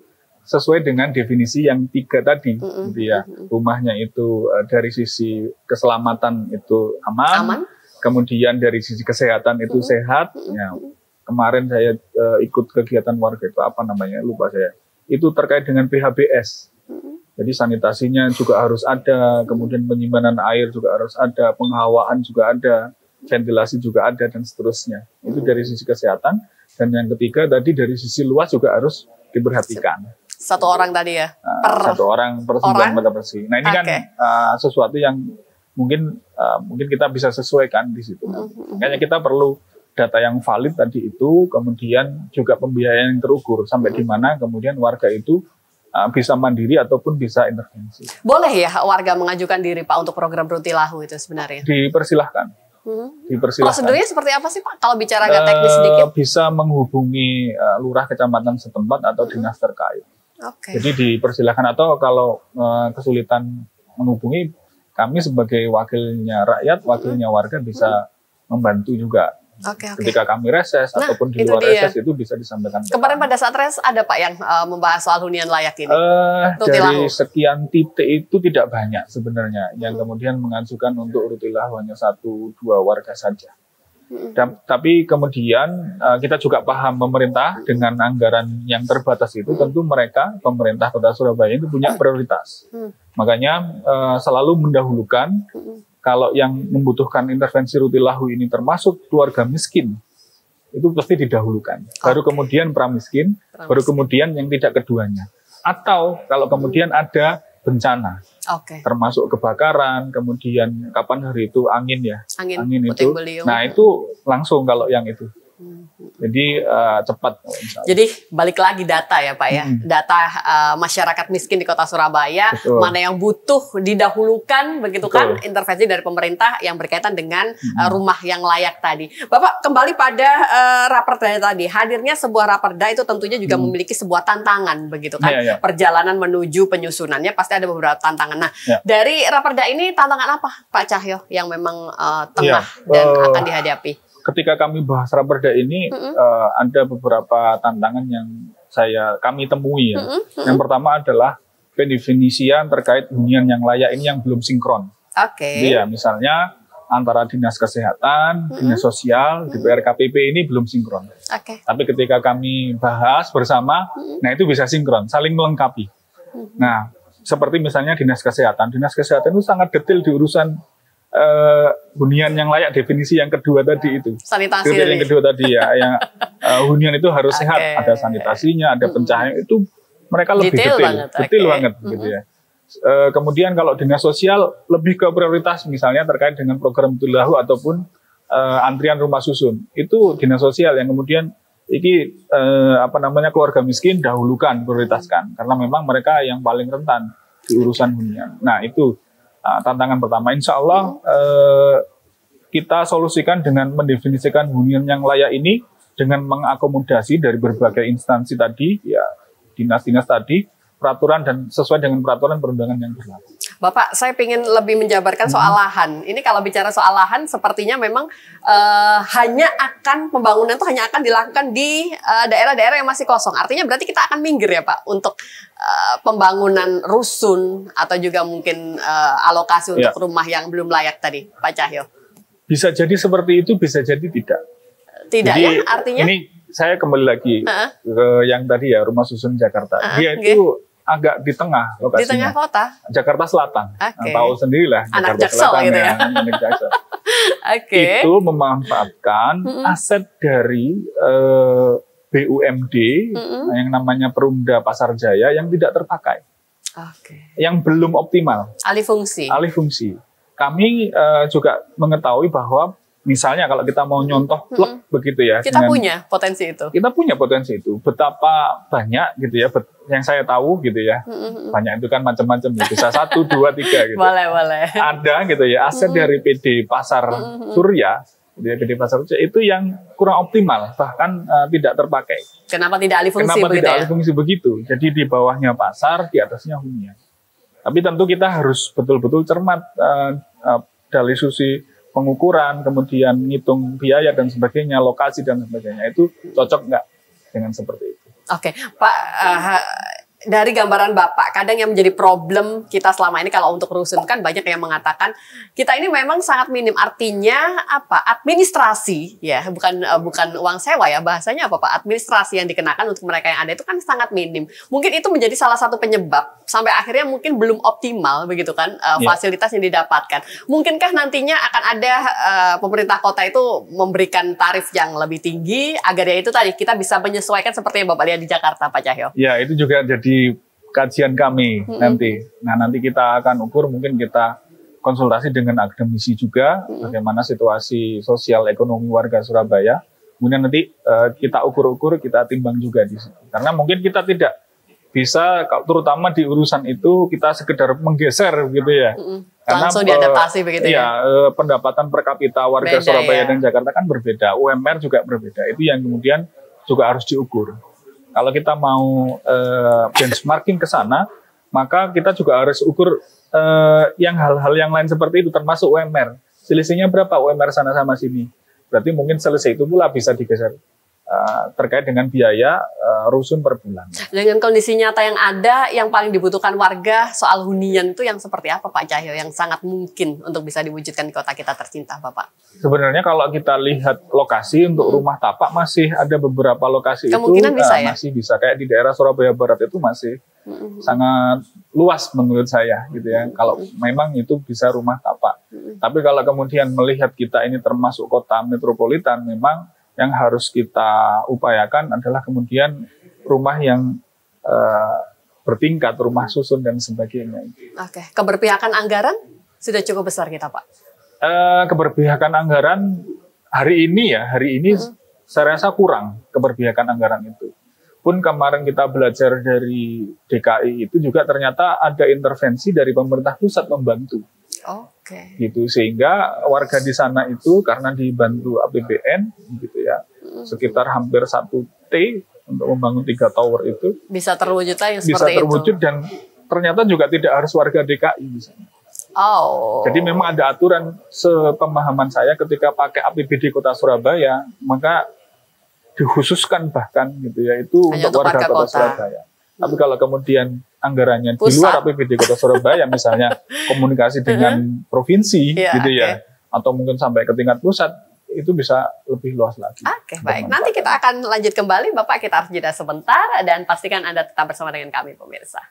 sesuai dengan definisi yang 3 tadi, gitu ya. Rumahnya itu dari sisi keselamatan itu aman. Kemudian dari sisi kesehatan itu sehat. Ya, kemarin saya ikut kegiatan warga itu lupa saya. Itu terkait dengan PHBS. Jadi sanitasinya juga harus ada, kemudian penyimpanan air juga harus ada, penghawaan juga ada, ventilasi juga ada, dan seterusnya. Itu dari sisi kesehatan. Dan yang ketiga tadi dari sisi luas juga harus diperhatikan. Satu orang tadi ya? Satu orang per 9 meter persegi. Nah ini kan sesuatu yang mungkin kita bisa sesuaikan di situ. Makanya kita perlu data yang valid tadi itu, kemudian juga pembiayaan yang terukur, sampai di mana kemudian warga itu bisa mandiri ataupun bisa intervensi. Boleh ya warga mengajukan diri Pak untuk program Rutilahu itu sebenarnya? Dipersilahkan. Prosedurnya seperti apa sih Pak? Kalau bicara agak teknis sedikit. Bisa menghubungi lurah kecamatan setempat atau dinas terkait. Jadi dipersilahkan, atau kalau kesulitan menghubungi, kami sebagai wakilnya rakyat, wakilnya warga bisa membantu juga. Ketika kami reses ataupun di luar reses itu bisa disampaikan. Kemarin pada saat reses ada Pak yang membahas soal hunian layak ini? Dari sekian titik itu tidak banyak sebenarnya yang kemudian mengajukan untuk Rutilahu, hanya 1-2 warga saja. Tapi kemudian kita juga paham pemerintah dengan anggaran yang terbatas itu, tentu mereka, pemerintah Kota Surabaya itu punya prioritas. Makanya selalu mendahulukan kalau yang membutuhkan intervensi Rutilahu ini termasuk keluarga miskin, itu pasti didahulukan. Baru kemudian pramiskin, baru kemudian yang tidak keduanya. Atau kalau kemudian ada bencana, termasuk kebakaran, kemudian kapan hari itu angin itu. Nah itu langsung kalau yang itu. Jadi cepat. Jadi balik lagi data ya Pak ya, data masyarakat miskin di Kota Surabaya, mana yang butuh didahulukan begitu kan, intervensi dari pemerintah yang berkaitan dengan rumah yang layak tadi. Bapak kembali pada Raperda tadi, hadirnya sebuah Raperda itu tentunya juga memiliki sebuah tantangan begitu kan, perjalanan menuju penyusunannya pasti ada beberapa tantangan. Nah dari Raperda ini tantangan apa Pak Cahyo yang memang tengah dan akan dihadapi? Ketika kami bahas Raperda ini, ada beberapa tantangan yang kami temui ya. Yang pertama adalah pendefinisian terkait hunian yang layak ini yang belum sinkron. Jadi ya misalnya antara dinas kesehatan, dinas sosial, DPR KPP ini belum sinkron. Tapi ketika kami bahas bersama, nah itu bisa sinkron, saling melengkapi. Nah seperti misalnya dinas kesehatan itu sangat detail di urusan hunian yang layak, definisi yang kedua tadi itu. Sanitasi. Yang kedua tadi ya, yang hunian itu harus sehat, ada sanitasinya, ada pencahayaan, itu mereka lebih Detail detail banget, banget gitu ya. Kemudian kalau dinas sosial lebih ke prioritas misalnya terkait dengan program Tulahu ataupun antrian rumah susun. Itu dinas sosial yang kemudian keluarga miskin dahulukan, prioritaskan karena memang mereka yang paling rentan di urusan hunian. Nah, itu tantangan pertama. Insya Allah kita solusikan dengan mendefinisikan hunian yang layak ini dengan mengakomodasi dari berbagai instansi tadi, ya dinas-dinas tadi, peraturan dan sesuai dengan peraturan perundangan yang berlaku. Bapak, saya ingin lebih menjabarkan soal lahan. Ini kalau bicara soal lahan, sepertinya memang pembangunan itu hanya akan dilakukan di daerah-daerah yang masih kosong. Artinya berarti kita akan minggir ya Pak untuk pembangunan rusun atau juga mungkin alokasi untuk rumah yang belum layak tadi, Pak Cahyo. Bisa jadi seperti itu, bisa jadi tidak. Tidak jadi, ya, artinya? Ini saya kembali lagi ke yang tadi ya, rumah susun Jakarta. Dia itu agak di tengah lokasinya. Di tengah kota? Jakarta Selatan. Okay. Tahu sendirilah. Anak Jakarta Jaksel Selatan, gitu ya? Anak Jaksel. Okay. Itu memanfaatkan aset dari BUMD yang namanya Perumda Pasar Jaya yang tidak terpakai. Yang belum optimal. Alih fungsi. Alih fungsi. Kami juga mengetahui bahwa misalnya kalau kita mau nyontoh plek begitu ya. Kita punya potensi itu. Kita punya potensi itu. Betapa banyak gitu ya, yang saya tahu gitu ya. Banyak itu kan macam-macam. Bisa 1, 2, 3 gitu. Boleh. Ada gitu ya, aset dari PD Pasar Surya, gitu ya, PD Pasar Surya itu yang kurang optimal, bahkan tidak terpakai. Kenapa tidak alih fungsi Kenapa begitu tidak ya? alih fungsi begitu? Jadi di bawahnya pasar, di atasnya hunian. Tapi tentu kita harus betul-betul cermat dari sisi pengukuran, kemudian ngitung biaya dan sebagainya, lokasi dan sebagainya, itu cocok nggak dengan seperti itu? Oke, Pak, dari gambaran Bapak, kadang yang menjadi problem kita selama ini kalau untuk rusun kan banyak yang mengatakan kita ini memang sangat minim. Artinya apa? Administrasi ya, bukan uang sewa ya, bahasanya apa Pak? Administrasi yang dikenakan untuk mereka yang ada itu kan sangat minim. Mungkin itu menjadi salah satu penyebab sampai akhirnya mungkin belum optimal begitu kan fasilitas yang didapatkan. Mungkinkah nantinya akan ada pemerintah kota itu memberikan tarif yang lebih tinggi agar ya itu tadi kita bisa menyesuaikan seperti yang Bapak lihat di Jakarta, Pak Cahyo? Ya, itu juga jadi kajian kami nanti. Nah, nanti kita akan ukur, mungkin kita konsultasi dengan akademisi juga bagaimana situasi sosial ekonomi warga Surabaya. Kemudian nanti kita ukur-ukur, kita timbang juga di situ. Karena mungkin kita tidak bisa, terutama di urusan itu kita sekedar menggeser gitu ya. Karena langsung diadaptasi begitu ya. Pendapatan per kapita warga beda, Surabaya dan Jakarta kan berbeda, UMR juga berbeda. Itu yang kemudian juga harus diukur. Kalau kita mau benchmarking ke sana, maka kita juga harus ukur yang hal-hal yang lain seperti itu, termasuk UMR. Selisihnya berapa UMR sana sama sini? Berarti mungkin selisih itu pula bisa digeser terkait dengan biaya rusun per bulan. Dengan kondisi nyata yang ada, yang paling dibutuhkan warga soal hunian itu yang seperti apa Pak Cahyo, yang sangat mungkin untuk bisa diwujudkan di kota kita tercinta Bapak? Sebenarnya kalau kita lihat lokasi untuk rumah tapak masih ada beberapa lokasi kemungkinan itu bisa, ya? masih bisa, kayak di daerah Surabaya Barat itu masih sangat luas menurut saya gitu ya. Kalau memang itu bisa rumah tapak. Tapi kalau kemudian melihat kita ini termasuk kota metropolitan, memang yang harus kita upayakan adalah kemudian rumah yang bertingkat, rumah susun dan sebagainya. Oke, keberpihakan anggaran sudah cukup besar kita Pak? Keberpihakan anggaran hari ini saya rasa kurang keberpihakan anggaran itu. Pun kemarin kita belajar dari DKI itu juga ternyata ada intervensi dari pemerintah pusat membantu. Oke. Gitu, sehingga warga di sana itu karena dibantu APBN gitu ya, sekitar hampir 1 T untuk membangun 3 tower itu bisa terwujud yang seperti bisa terwujud itu. Dan ternyata juga tidak harus warga DKI di sana. Jadi memang ada aturan, sepemahaman saya, ketika pakai APBD Kota Surabaya maka dikhususkan bahkan gitu ya itu untuk warga Kota Surabaya. Tapi kalau kemudian anggarannya di luar APBD Kota Surabaya, misalnya komunikasi dengan provinsi gitu ya, atau mungkin sampai ke tingkat pusat, itu bisa lebih luas lagi. Oke, baik. Nanti kita akan lanjut kembali, Bapak. Kita harus jeda sebentar dan pastikan Anda tetap bersama dengan kami, pemirsa.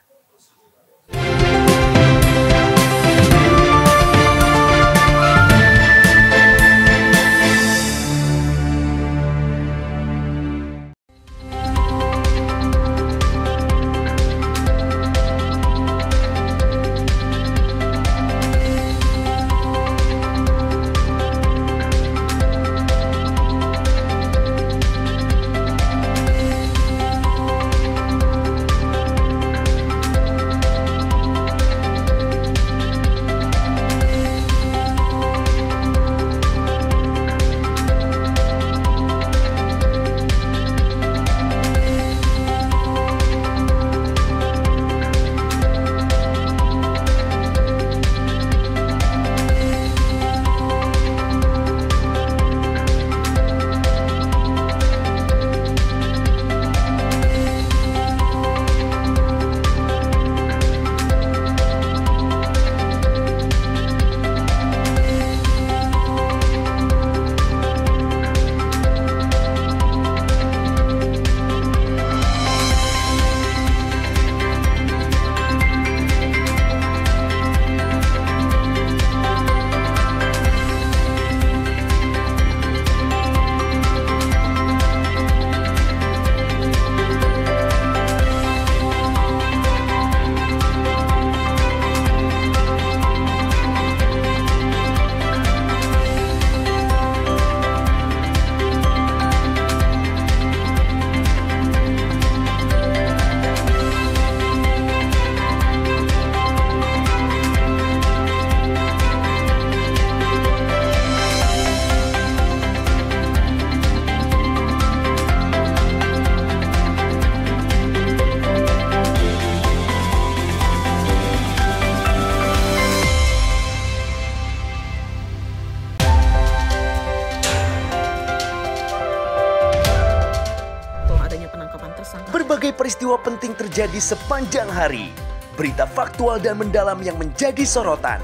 berbagai peristiwa penting terjadi sepanjang hari. Berita faktual dan mendalam yang menjadi sorotan.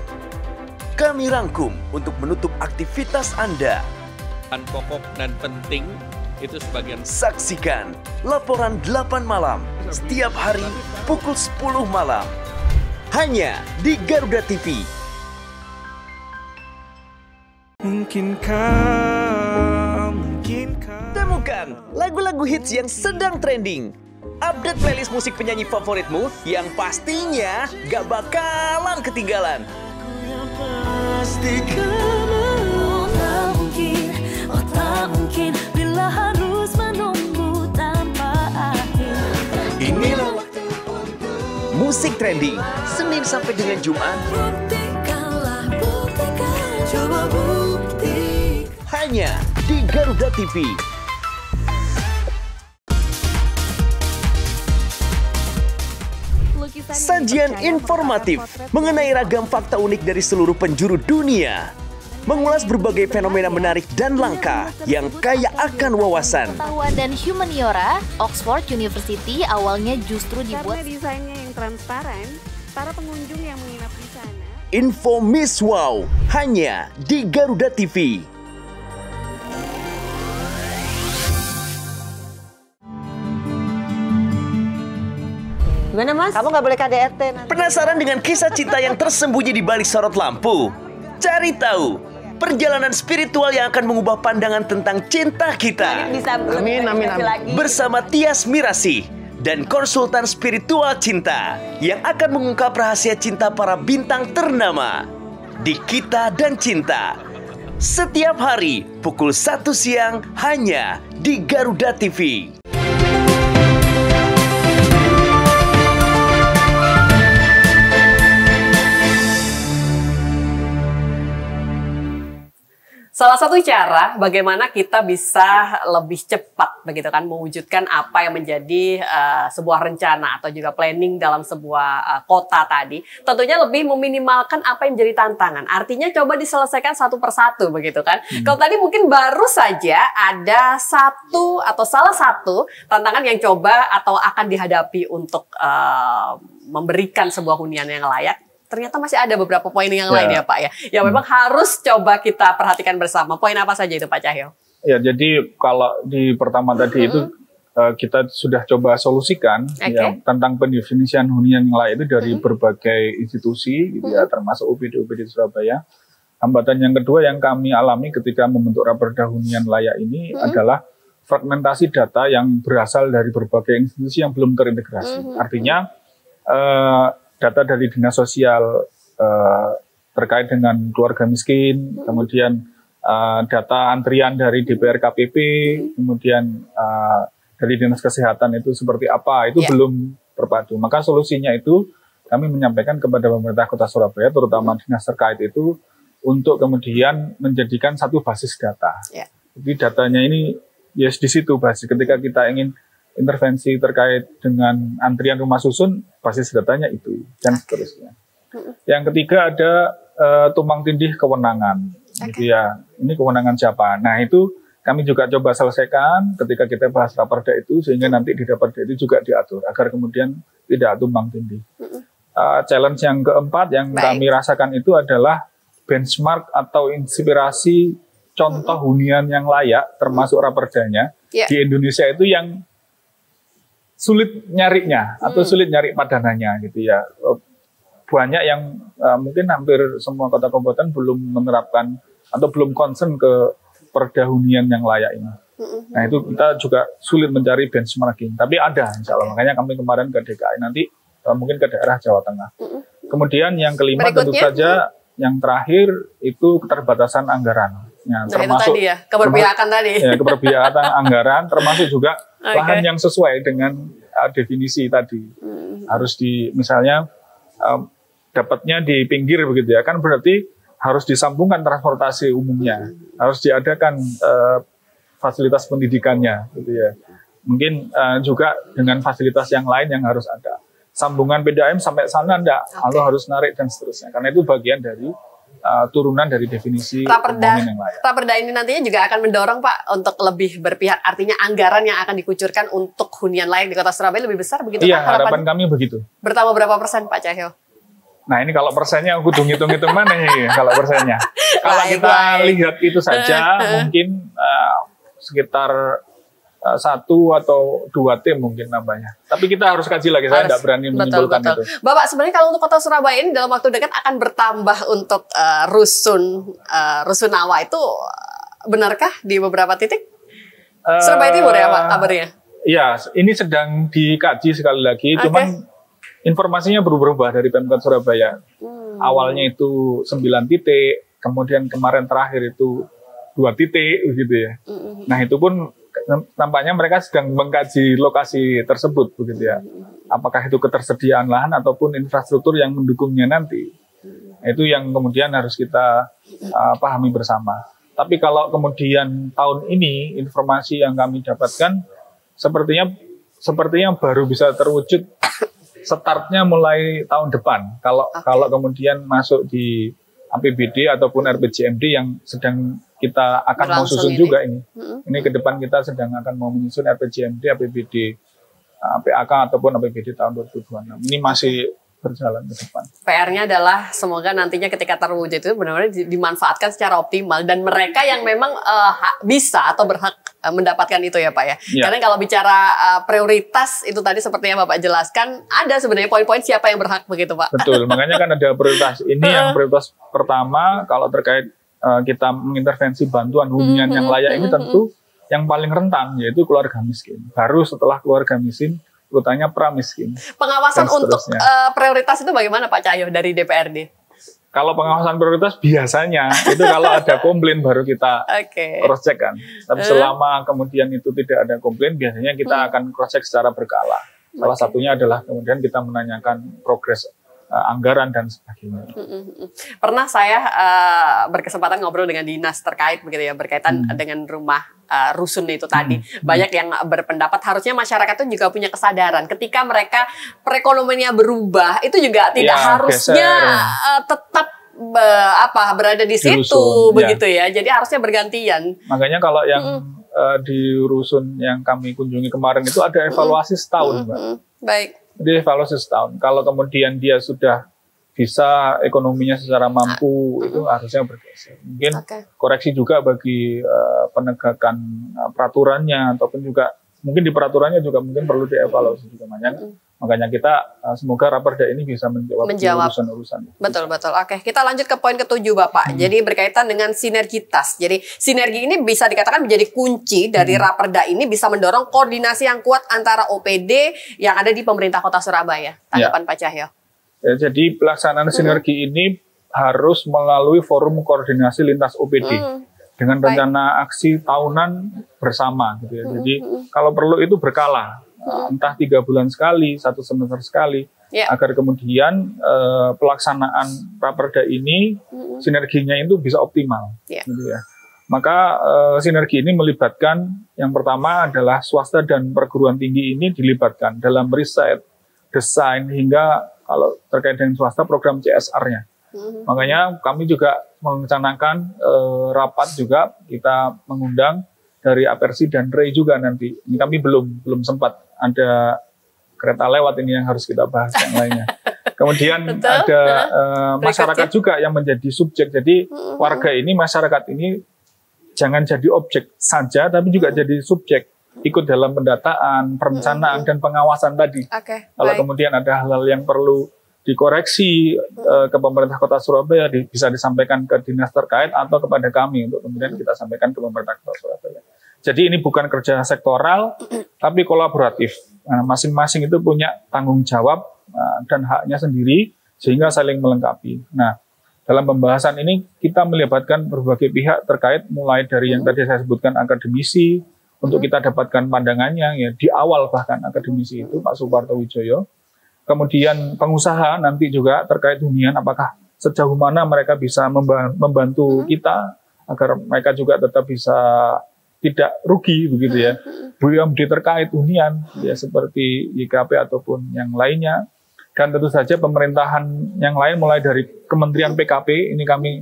Kami rangkum untuk menutup aktivitas Anda. Pokok dan penting itu sebagian. Saksikan laporan 8 malam setiap hari pukul 10 malam. Hanya di Garuda TV. Temukan lagu-lagu hits yang sedang trending. Update playlist musik penyanyi favoritmu yang pastinya gak bakalan ketinggalan. Tak mungkin bila harus menunggu tanpa akhir. Inilah musik trending Senin sampai dengan Jumat. Buktikanlah, buktikan, coba bukti. Hanya di Garuda TV. Sajian informatif mengenai ragam fakta unik dari seluruh penjuru dunia. Mengulas berbagai fenomena menarik dan langka yang kaya akan wawasan. Pengetahuan dan humaniora, Oxford University awalnya justru dibuat karena desainnya yang transparan, para pengunjung yang menginap di sana. Info Miss Wow hanya di Garuda TV. Gimana Mas? Kamu nggak boleh KDRT nanti. Penasaran dengan kisah cinta yang tersembunyi di balik sorot lampu? Cari tahu perjalanan spiritual yang akan mengubah pandangan tentang cinta kita. Amin. Bersama Tias Mirasih dan konsultan spiritual cinta yang akan mengungkap rahasia cinta para bintang ternama di Kita dan Cinta. Setiap hari pukul 1 siang hanya di Garuda TV. Salah satu cara bagaimana kita bisa lebih cepat begitu kan mewujudkan apa yang menjadi sebuah rencana atau juga planning dalam sebuah kota tadi, tentunya lebih meminimalkan apa yang menjadi tantangan. Artinya coba diselesaikan satu persatu begitu kan. Kalau tadi mungkin baru saja ada satu atau salah satu tantangan yang coba atau akan dihadapi untuk memberikan sebuah hunian yang layak. Ternyata masih ada beberapa poin yang lain ya Pak ya. Yang memang harus coba kita perhatikan bersama. Poin apa saja itu Pak Cahyo? Ya, jadi kalau di pertama tadi itu kita sudah coba solusikan ya, tentang pendefinisian hunian yang layak itu dari berbagai institusi gitu ya, termasuk UPD Surabaya. Hambatan yang kedua yang kami alami ketika membentuk Raperda Hunian Layak ini adalah fragmentasi data yang berasal dari berbagai institusi yang belum terintegrasi. Artinya data dari dinas sosial terkait dengan keluarga miskin, kemudian data antrian dari DPR KPP, kemudian dari dinas kesehatan itu seperti apa, itu belum terpadu. Maka solusinya itu kami menyampaikan kepada pemerintah Kota Surabaya, terutama dinas terkait itu, untuk kemudian menjadikan satu basis data. Jadi datanya ini di situ basis. Ketika kita ingin intervensi terkait dengan antrian rumah susun, basis datanya itu, dan seterusnya. Yang ketiga ada tumpang tindih kewenangan. Gitu ya, ini kewenangan siapa? Nah itu kami juga coba selesaikan ketika kita bahas Raperda itu, sehingga nanti di Raperda itu juga diatur, agar kemudian tidak tumpang tindih. Challenge yang keempat yang kami rasakan itu adalah benchmark atau inspirasi contoh hunian yang layak, termasuk Raperdanya, di Indonesia itu yang sulit nyarinya atau sulit nyari padanannya gitu ya. Banyak yang mungkin hampir semua kota kabupaten belum menerapkan atau belum concern ke perda hunian yang layak ini. Nah itu kita juga sulit mencari benchmarking, tapi ada insya Allah. Makanya kami kemarin ke DKI, nanti mungkin ke daerah Jawa Tengah. Kemudian yang kelima tentu saja yang terakhir itu keterbatasan anggaran. Ya, termasuk itu tadi ya, keberpihakan tadi. Ya, keberpihakan anggaran, termasuk juga lahan yang sesuai dengan definisi tadi. Harus misalnya dapatnya di pinggir begitu ya, kan berarti harus disambungkan transportasi umumnya, harus diadakan fasilitas pendidikannya gitu ya. Mungkin juga dengan fasilitas yang lain yang harus ada. Sambungan PDAM sampai sana enggak, lalu harus narik dan seterusnya. Karena itu bagian dari turunan dari definisi Raperda pembangunan yang layak. Raperda ini nantinya juga akan mendorong Pak untuk lebih berpihak, artinya anggaran yang akan dikucurkan untuk hunian layak di Kota Surabaya lebih besar begitu Iya, Pak? harapan kami begitu. Bertambah berapa persen Pak Cahyo? Nah ini kalau persennya aku hitung-hitung mana nih kalau persennya. Kalau kita lihat itu saja mungkin sekitar 1 atau 2 tim mungkin nambahnya. Tapi kita harus kaji lagi, saya tidak berani menyimpulkan itu. Bapak, sebenarnya kalau untuk Kota Surabaya ini dalam waktu dekat akan bertambah untuk rusunawa itu benarkah di beberapa titik? Surabaya Timur ya Pak kabarnya? Iya, ini sedang dikaji sekali lagi, cuman informasinya berubah dari Pemkot Surabaya. Awalnya itu 9 titik, kemudian kemarin terakhir itu 2 titik, begitu ya. Nah itu pun tampaknya mereka sedang mengkaji lokasi tersebut, begitu ya. Apakah itu ketersediaan lahan ataupun infrastruktur yang mendukungnya nanti. Itu yang kemudian harus kita pahami bersama. Tapi kalau kemudian tahun ini informasi yang kami dapatkan sepertinya baru bisa terwujud. Startnya mulai tahun depan. Kalau kemudian masuk di APBD ataupun RPJMD yang sedang kita akan mau susun juga ini. Ini ke depan kita sedang akan mau menyusun RPJMD, APBD, PAK ataupun APBD tahun 2026. Ini masih berjalan ke depan. PR-nya adalah semoga nantinya ketika terwujud itu benar-benar dimanfaatkan secara optimal dan mereka yang memang bisa atau berhak mendapatkan itu ya Pak ya. Karena kalau bicara prioritas itu tadi seperti yang Bapak jelaskan, ada sebenarnya poin-poin siapa yang berhak begitu Pak. Betul, makanya kan ada prioritas. Ini yang prioritas pertama kalau terkait kita mengintervensi bantuan hunian yang layak ini tentu yang paling rentan yaitu keluarga miskin. Baru setelah keluarga miskin, urutannya pramiskin. Pengawasan untuk prioritas itu bagaimana Pak Cahyo dari DPRD? Kalau pengawasan prioritas biasanya itu kalau ada komplain baru kita cross check kan. Tapi selama kemudian itu tidak ada komplain, biasanya kita akan cross check secara berkala. Salah satunya adalah kemudian kita menanyakan progres anggaran dan sebagainya. Pernah saya berkesempatan ngobrol dengan dinas terkait begitu ya, berkaitan dengan rumah rusun itu tadi. Banyak yang berpendapat harusnya masyarakat itu juga punya kesadaran ketika mereka perekonomiannya berubah, itu juga tidak harusnya tetap berada di situ begitu ya. Jadi harusnya bergantian. Makanya kalau yang di rusun yang kami kunjungi kemarin itu ada evaluasi setahun, Mbak. Baik. Jadi evaluasi setahun. Kalau kemudian dia sudah bisa ekonominya secara mampu, itu harusnya bergeser. Mungkin koreksi juga bagi penegakan peraturannya, ataupun juga mungkin di peraturannya juga mungkin perlu dievaluasi juga. Makanya kita semoga Raperda ini bisa menjawab urusan-urusan. Betul. Oke, kita lanjut ke poin ke-7 Bapak. Jadi berkaitan dengan sinergitas. Jadi sinergi ini bisa dikatakan menjadi kunci dari Raperda ini bisa mendorong koordinasi yang kuat antara OPD yang ada di pemerintah Kota Surabaya. Tanggapan Pak Cahyo. Ya, jadi pelaksanaan sinergi ini harus melalui forum koordinasi lintas OPD dengan rencana aksi tahunan bersama gitu ya. Jadi kalau perlu itu berkala, entah 3 bulan sekali, 1 semester sekali, agar kemudian pelaksanaan Raperda ini sinerginya itu bisa optimal gitu ya. Maka sinergi ini melibatkan yang pertama adalah swasta dan perguruan tinggi ini dilibatkan dalam riset, desain, hingga kalau terkait dengan swasta program CSR-nya. Makanya kami juga merencanakan rapat juga, kita mengundang dari Apersi dan REI juga nanti. Ini kami belum sempat, ada kereta lewat ini yang harus kita bahas yang lainnya. Kemudian ada masyarakat juga yang menjadi subjek. Jadi warga ini, masyarakat ini jangan jadi objek saja, tapi juga jadi subjek. Ikut dalam pendataan, perencanaan, dan pengawasan tadi. Kalau kemudian ada hal-hal yang perlu dikoreksi ke pemerintah Kota Surabaya, bisa disampaikan ke dinas terkait atau kepada kami untuk kemudian kita sampaikan ke pemerintah Kota Surabaya. Jadi ini bukan kerja sektoral, tapi kolaboratif. Masing-masing itu punya tanggung jawab dan haknya sendiri, sehingga saling melengkapi. Nah, dalam pembahasan ini kita melibatkan berbagai pihak terkait, mulai dari yang tadi saya sebutkan akademisi, untuk kita dapatkan pandangannya, ya di awal bahkan akademisi itu Pak Suparto Wijoyo. Kemudian pengusaha nanti juga terkait hunian, apakah sejauh mana mereka bisa membantu kita agar mereka juga tetap bisa tidak rugi begitu ya. BUMD terkait hunian ya seperti YKP ataupun yang lainnya. Dan tentu saja pemerintahan yang lain mulai dari Kementerian PKP ini kami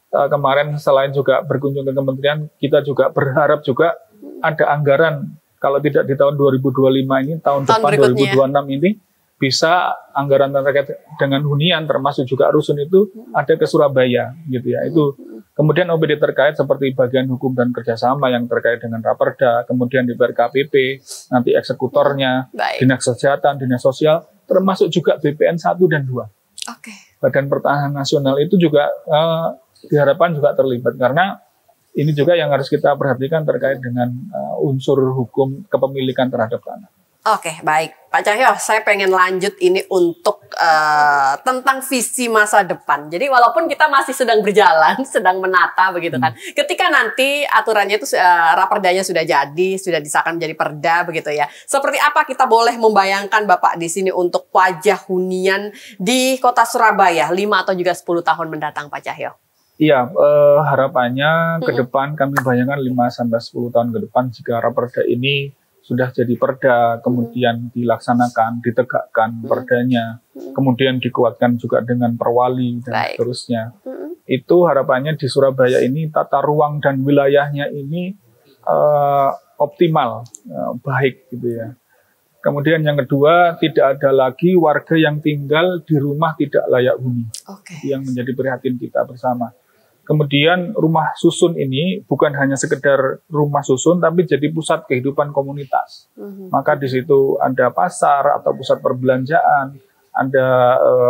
kemarin selain juga berkunjung ke kementerian, kita juga berharap juga ada anggaran kalau tidak di tahun 2025 ini, tahun depan berikutnya. 2026 ini bisa anggaran terkait dengan hunian termasuk juga rusun itu ada ke Surabaya gitu ya. Itu kemudian OPD terkait seperti bagian hukum dan kerjasama yang terkait dengan Raperda, kemudian di KPP, nanti eksekutornya, Dinas Kesehatan, Dinas Sosial, termasuk juga BPN 1 dan 2. Badan Pertahanan Nasional itu juga diharapkan juga terlibat karena ini juga yang harus kita perhatikan terkait dengan unsur hukum kepemilikan terhadap tanah. Oke, baik. Pak Cahyo, saya pengen lanjut ini untuk tentang visi masa depan. Jadi walaupun kita masih sedang berjalan, sedang menata begitu kan. Ketika nanti aturannya itu raperdanya sudah jadi, sudah disahkan menjadi perda begitu ya. Seperti apa kita boleh membayangkan Bapak di sini untuk wajah hunian di Kota Surabaya 5 atau juga 10 tahun mendatang, Pak Cahyo? Iya, harapannya ke depan kami bayangkan 5-10 tahun ke depan jika raperda ini sudah jadi perda, kemudian dilaksanakan, ditegakkan perdanya, kemudian dikuatkan juga dengan perwali dan seterusnya. Itu harapannya di Surabaya ini tata ruang dan wilayahnya ini optimal, baik gitu ya. Kemudian yang kedua, tidak ada lagi warga yang tinggal di rumah tidak layak huni. Yang menjadi prihatin kita bersama. Kemudian rumah susun ini bukan hanya sekedar rumah susun, tapi jadi pusat kehidupan komunitas. Maka di situ ada pasar atau pusat perbelanjaan, ada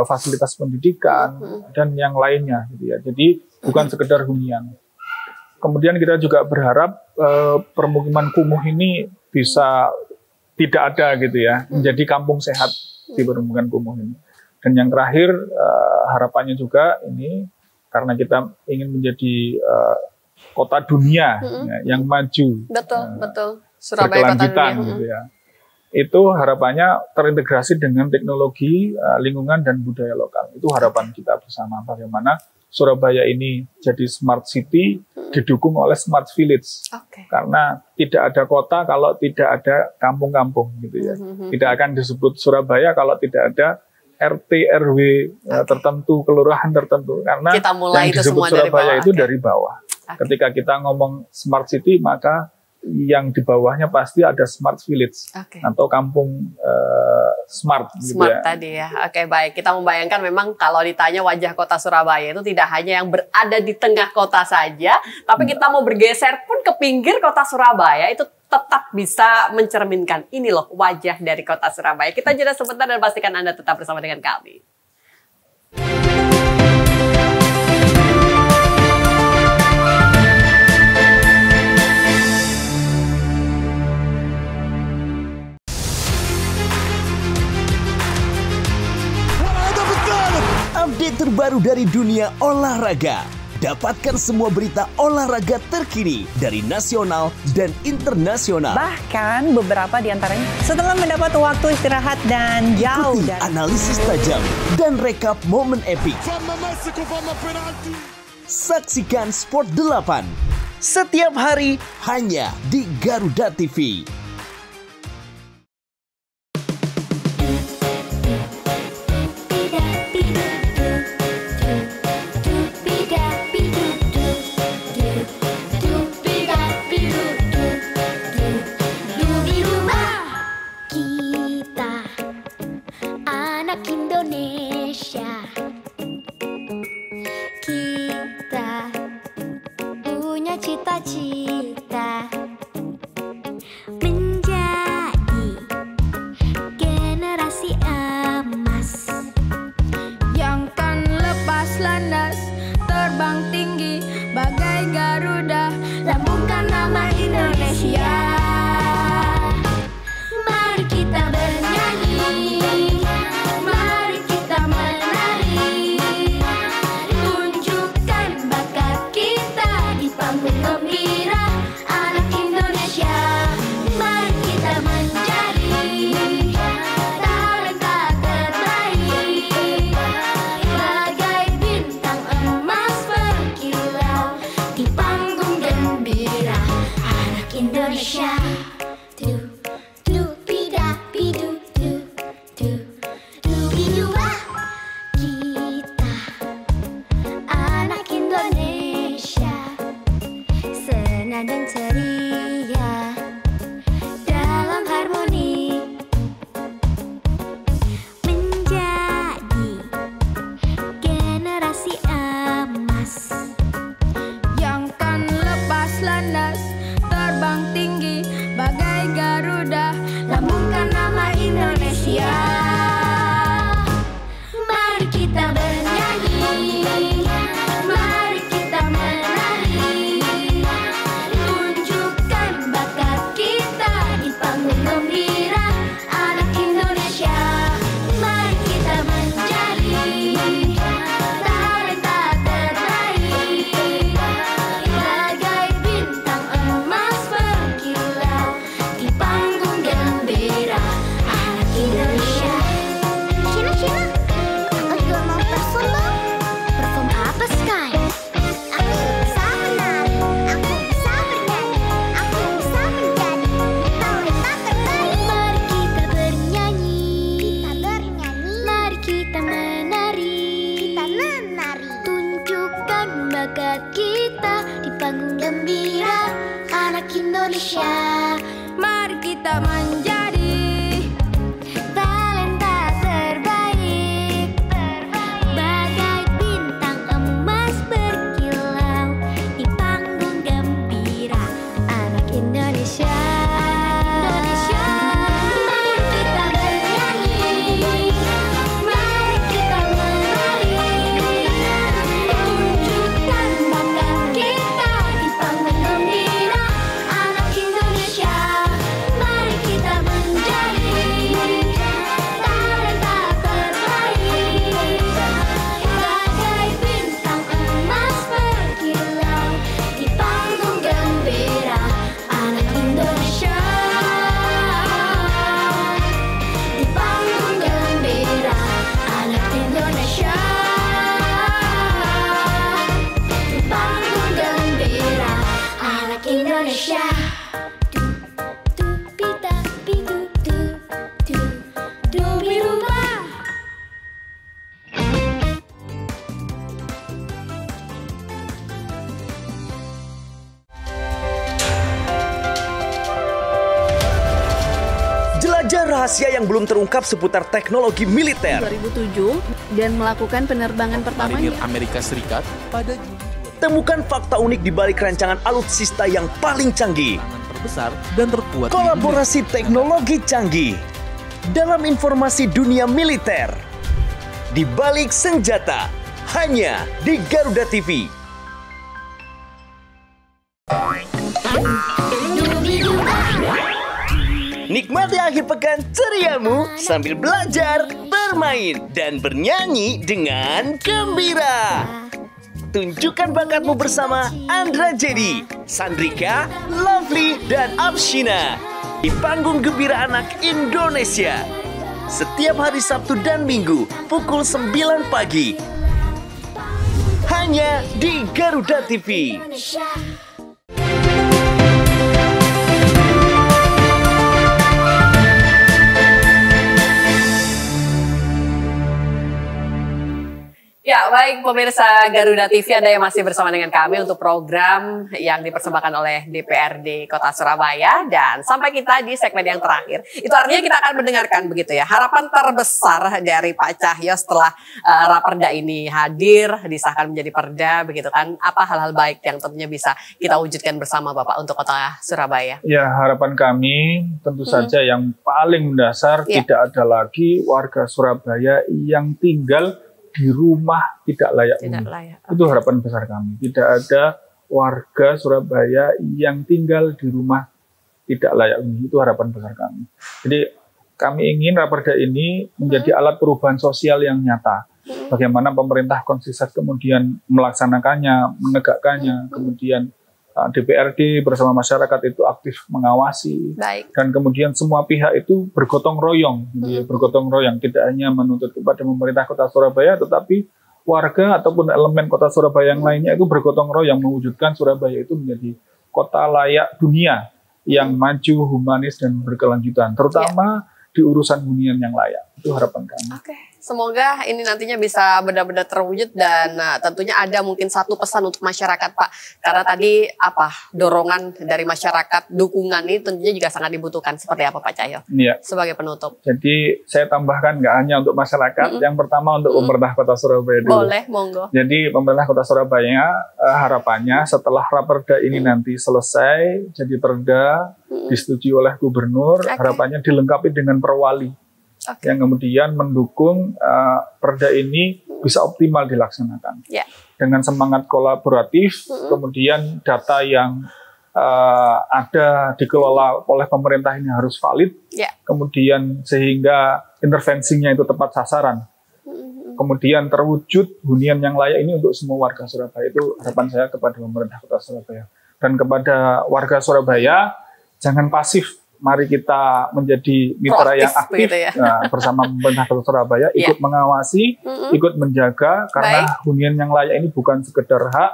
fasilitas pendidikan, dan yang lainnya. Gitu ya. Jadi bukan sekedar hunian. Kemudian kita juga berharap permukiman kumuh ini bisa tidak ada gitu ya, menjadi kampung sehat di permukiman kumuh ini. Dan yang terakhir harapannya juga ini, karena kita ingin menjadi kota dunia yang maju, betul. Surabaya kota dunia. Gitu ya. Itu harapannya terintegrasi dengan teknologi, lingkungan dan budaya lokal. Itu harapan kita bersama bagaimana Surabaya ini jadi smart city didukung oleh smart village. Karena tidak ada kota kalau tidak ada kampung-kampung gitu ya. Tidak akan disebut Surabaya kalau tidak ada RT, RW tertentu, kelurahan tertentu. Karena kita mulai yang itu disebut semua Surabaya dari bawah. itu dari bawah. Ketika kita ngomong smart city, maka yang di bawahnya pasti ada smart village atau kampung smart gitu ya. Tadi ya. Oke, baik. Kita membayangkan memang kalau ditanya wajah kota Surabaya itu tidak hanya yang berada di tengah kota saja, tapi kita mau bergeser pun ke pinggir kota Surabaya itu tetap bisa mencerminkan ini loh wajah dari kota Surabaya. Kita jeda sebentar dan pastikan Anda tetap bersama dengan kami. Update terbaru dari dunia olahraga. Dapatkan semua berita olahraga terkini dari nasional dan internasional. Bahkan beberapa di antaranya setelah mendapat waktu istirahat dan jauh dari analisis tajam dan rekap momen epik. Saksikan Sport 8 setiap hari hanya di Garuda TV. Cita-cita menjadi generasi emas yang kan lepas landas, terbang tinggi bagai Garuda, lambungkan nama Indonesia. Mari kita bernyanyi, mari kita menari, tunjukkan bakat kita di panggung gembira anak Indonesia. Mari kita menjadi talenta terbaik, bagai bintang emas berkilau di panggung gembira anak Indonesia. Kita anak Indonesia. ceria dalam harmoni, menjadi generasi emas yang kan lepas landas, terbang tinggi bagai Garuda, lambungkan nama Indonesia. Mari kita bernyanyi, mari kita menari, tunjukkan bakat kita di panggung gembira anak Indonesia. Mari kita menjadi talenta terbaik, bagai bintang emas berkilau di panggung gembira anak Indonesia. Shina, Shina, aku juga mau perform dong. Perform apa, Sky? Aku bisa menari, aku bisa bernyanyi, aku bisa menjadi talenta terbaik. Mari kita bernyanyi, mari kita menari, tunjukkan bakat kita di panggung gembira anak Indonesia. Mari kita menjadi Talenta terbaik, bagai bintang emas berkilau di panggung gembira anak Indonesia. Mari kita bernyanyi, mari kita menari, tunjukkan bakat kita di panggung gembira anak Indonesia. Mari kita menjadi talenta terbaik, bagai bintang emas berkilau di panggung gembira anak Indonesia. Di panggung gembira anak Indonesia. Di panggung gembira anak Indonesia. Jelajah rahasia yang belum terungkap seputar teknologi militer. 2007 dan melakukan penerbangan pertamanya. Marinir Amerika Serikat pada Juni Temukan fakta unik di balik rancangan alutsista yang paling canggih. terbesar dan terkuat. Kolaborasi teknologi canggih dalam informasi dunia militer. Di balik senjata, hanya di Garuda TV. Nikmati akhir pekan ceriamu sambil belajar, bermain, dan bernyanyi dengan gembira. Tunjukkan bakatmu bersama Andra Jadi, Sandrika, Lovely, dan Abshina di panggung Gembira Anak Indonesia. Setiap hari Sabtu dan Minggu pukul 9 pagi. Hanya di Garuda TV. Ya, baik pemirsa Garuda TV, Anda yang masih bersama dengan kami untuk program yang dipersembahkan oleh DPRD Kota Surabaya. Dan sampai kita di segmen yang terakhir, itu artinya kita akan mendengarkan begitu ya, harapan terbesar dari Pak Cahyo setelah Raperda ini hadir, disahkan menjadi perda begitu kan. Apa hal-hal baik yang tentunya bisa kita wujudkan bersama Bapak untuk Kota Surabaya? Ya, harapan kami tentu saja yang paling mendasar tidak ada lagi warga Surabaya yang tinggal di rumah tidak layak huni. Itu harapan besar kami. Tidak ada warga Surabaya yang tinggal di rumah tidak layak huni. Itu harapan besar kami. Jadi kami ingin Raperda ini menjadi alat perubahan sosial yang nyata. Bagaimana pemerintah konsisten kemudian melaksanakannya, menegakkannya, kemudian DPRD bersama masyarakat itu aktif mengawasi. Baik. Dan kemudian semua pihak itu bergotong royong, bergotong royong, tidak hanya menuntut kepada pemerintah Kota Surabaya, tetapi warga ataupun elemen Kota Surabaya yang lainnya itu bergotong royong mewujudkan Surabaya itu menjadi kota layak dunia yang maju, humanis dan berkelanjutan, terutama di urusan hunian yang layak. Itu harapan kami. Oke. semoga ini nantinya bisa benar-benar terwujud dan tentunya ada mungkin satu pesan untuk masyarakat Pak. Karena tadi dorongan dari masyarakat, dukungan ini tentunya juga sangat dibutuhkan. Seperti apa Pak Cahyo? Iya. Sebagai penutup. Jadi saya tambahkan nggak hanya untuk masyarakat, yang pertama untuk pemerintah Kota Surabaya dulu. Boleh, monggo. Jadi pemerintah Kota Surabaya harapannya setelah raperda ini nanti selesai, jadi perda disetujui oleh gubernur, harapannya dilengkapi dengan perwali. Yang kemudian mendukung perda ini bisa optimal dilaksanakan. Dengan semangat kolaboratif, kemudian data yang ada dikelola oleh pemerintah ini harus valid, kemudian sehingga intervensinya itu tepat sasaran, kemudian terwujud hunian yang layak ini untuk semua warga Surabaya. Itu harapan saya kepada pemerintah Kota Surabaya. Dan kepada warga Surabaya, jangan pasif. Mari kita menjadi mitra yang aktif bersama pemerintah Kota Surabaya, ikut mengawasi, ikut menjaga, karena hunian yang layak ini bukan sekedar hak,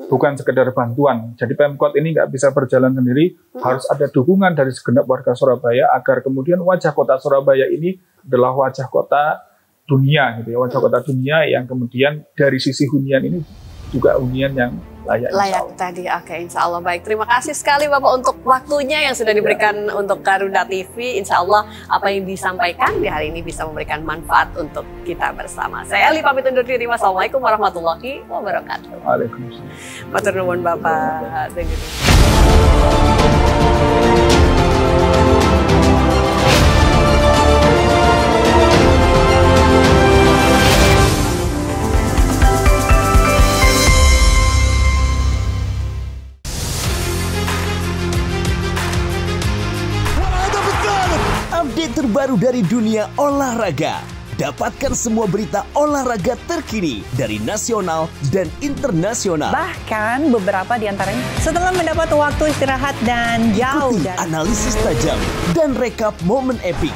bukan sekedar bantuan. Jadi Pemkot ini nggak bisa berjalan sendiri, harus ada dukungan dari segenap warga Surabaya agar kemudian wajah Kota Surabaya ini adalah wajah kota dunia, gitu ya, wajah kota dunia yang kemudian dari sisi hunian ini juga hunian yang layak tadi. Oke, insya Allah. Baik, terima kasih sekali Bapak untuk waktunya yang sudah diberikan untuk Garuda TV. Insya Allah apa yang disampaikan di hari ini bisa memberikan manfaat untuk kita bersama. Saya Ali pamit undur diri. Wassalamualaikum warahmatullahi wabarakatuh. Waalaikumsalam. Matur nuwun Bapak. Update terbaru dari dunia olahraga. Dapatkan semua berita olahraga terkini dari nasional dan internasional. Bahkan beberapa di antaranya setelah mendapat waktu istirahat dan jauh dari analisis tajam dan rekap momen epik.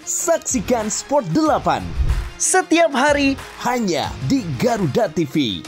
Saksikan Sport 8 setiap hari hanya di Garuda TV.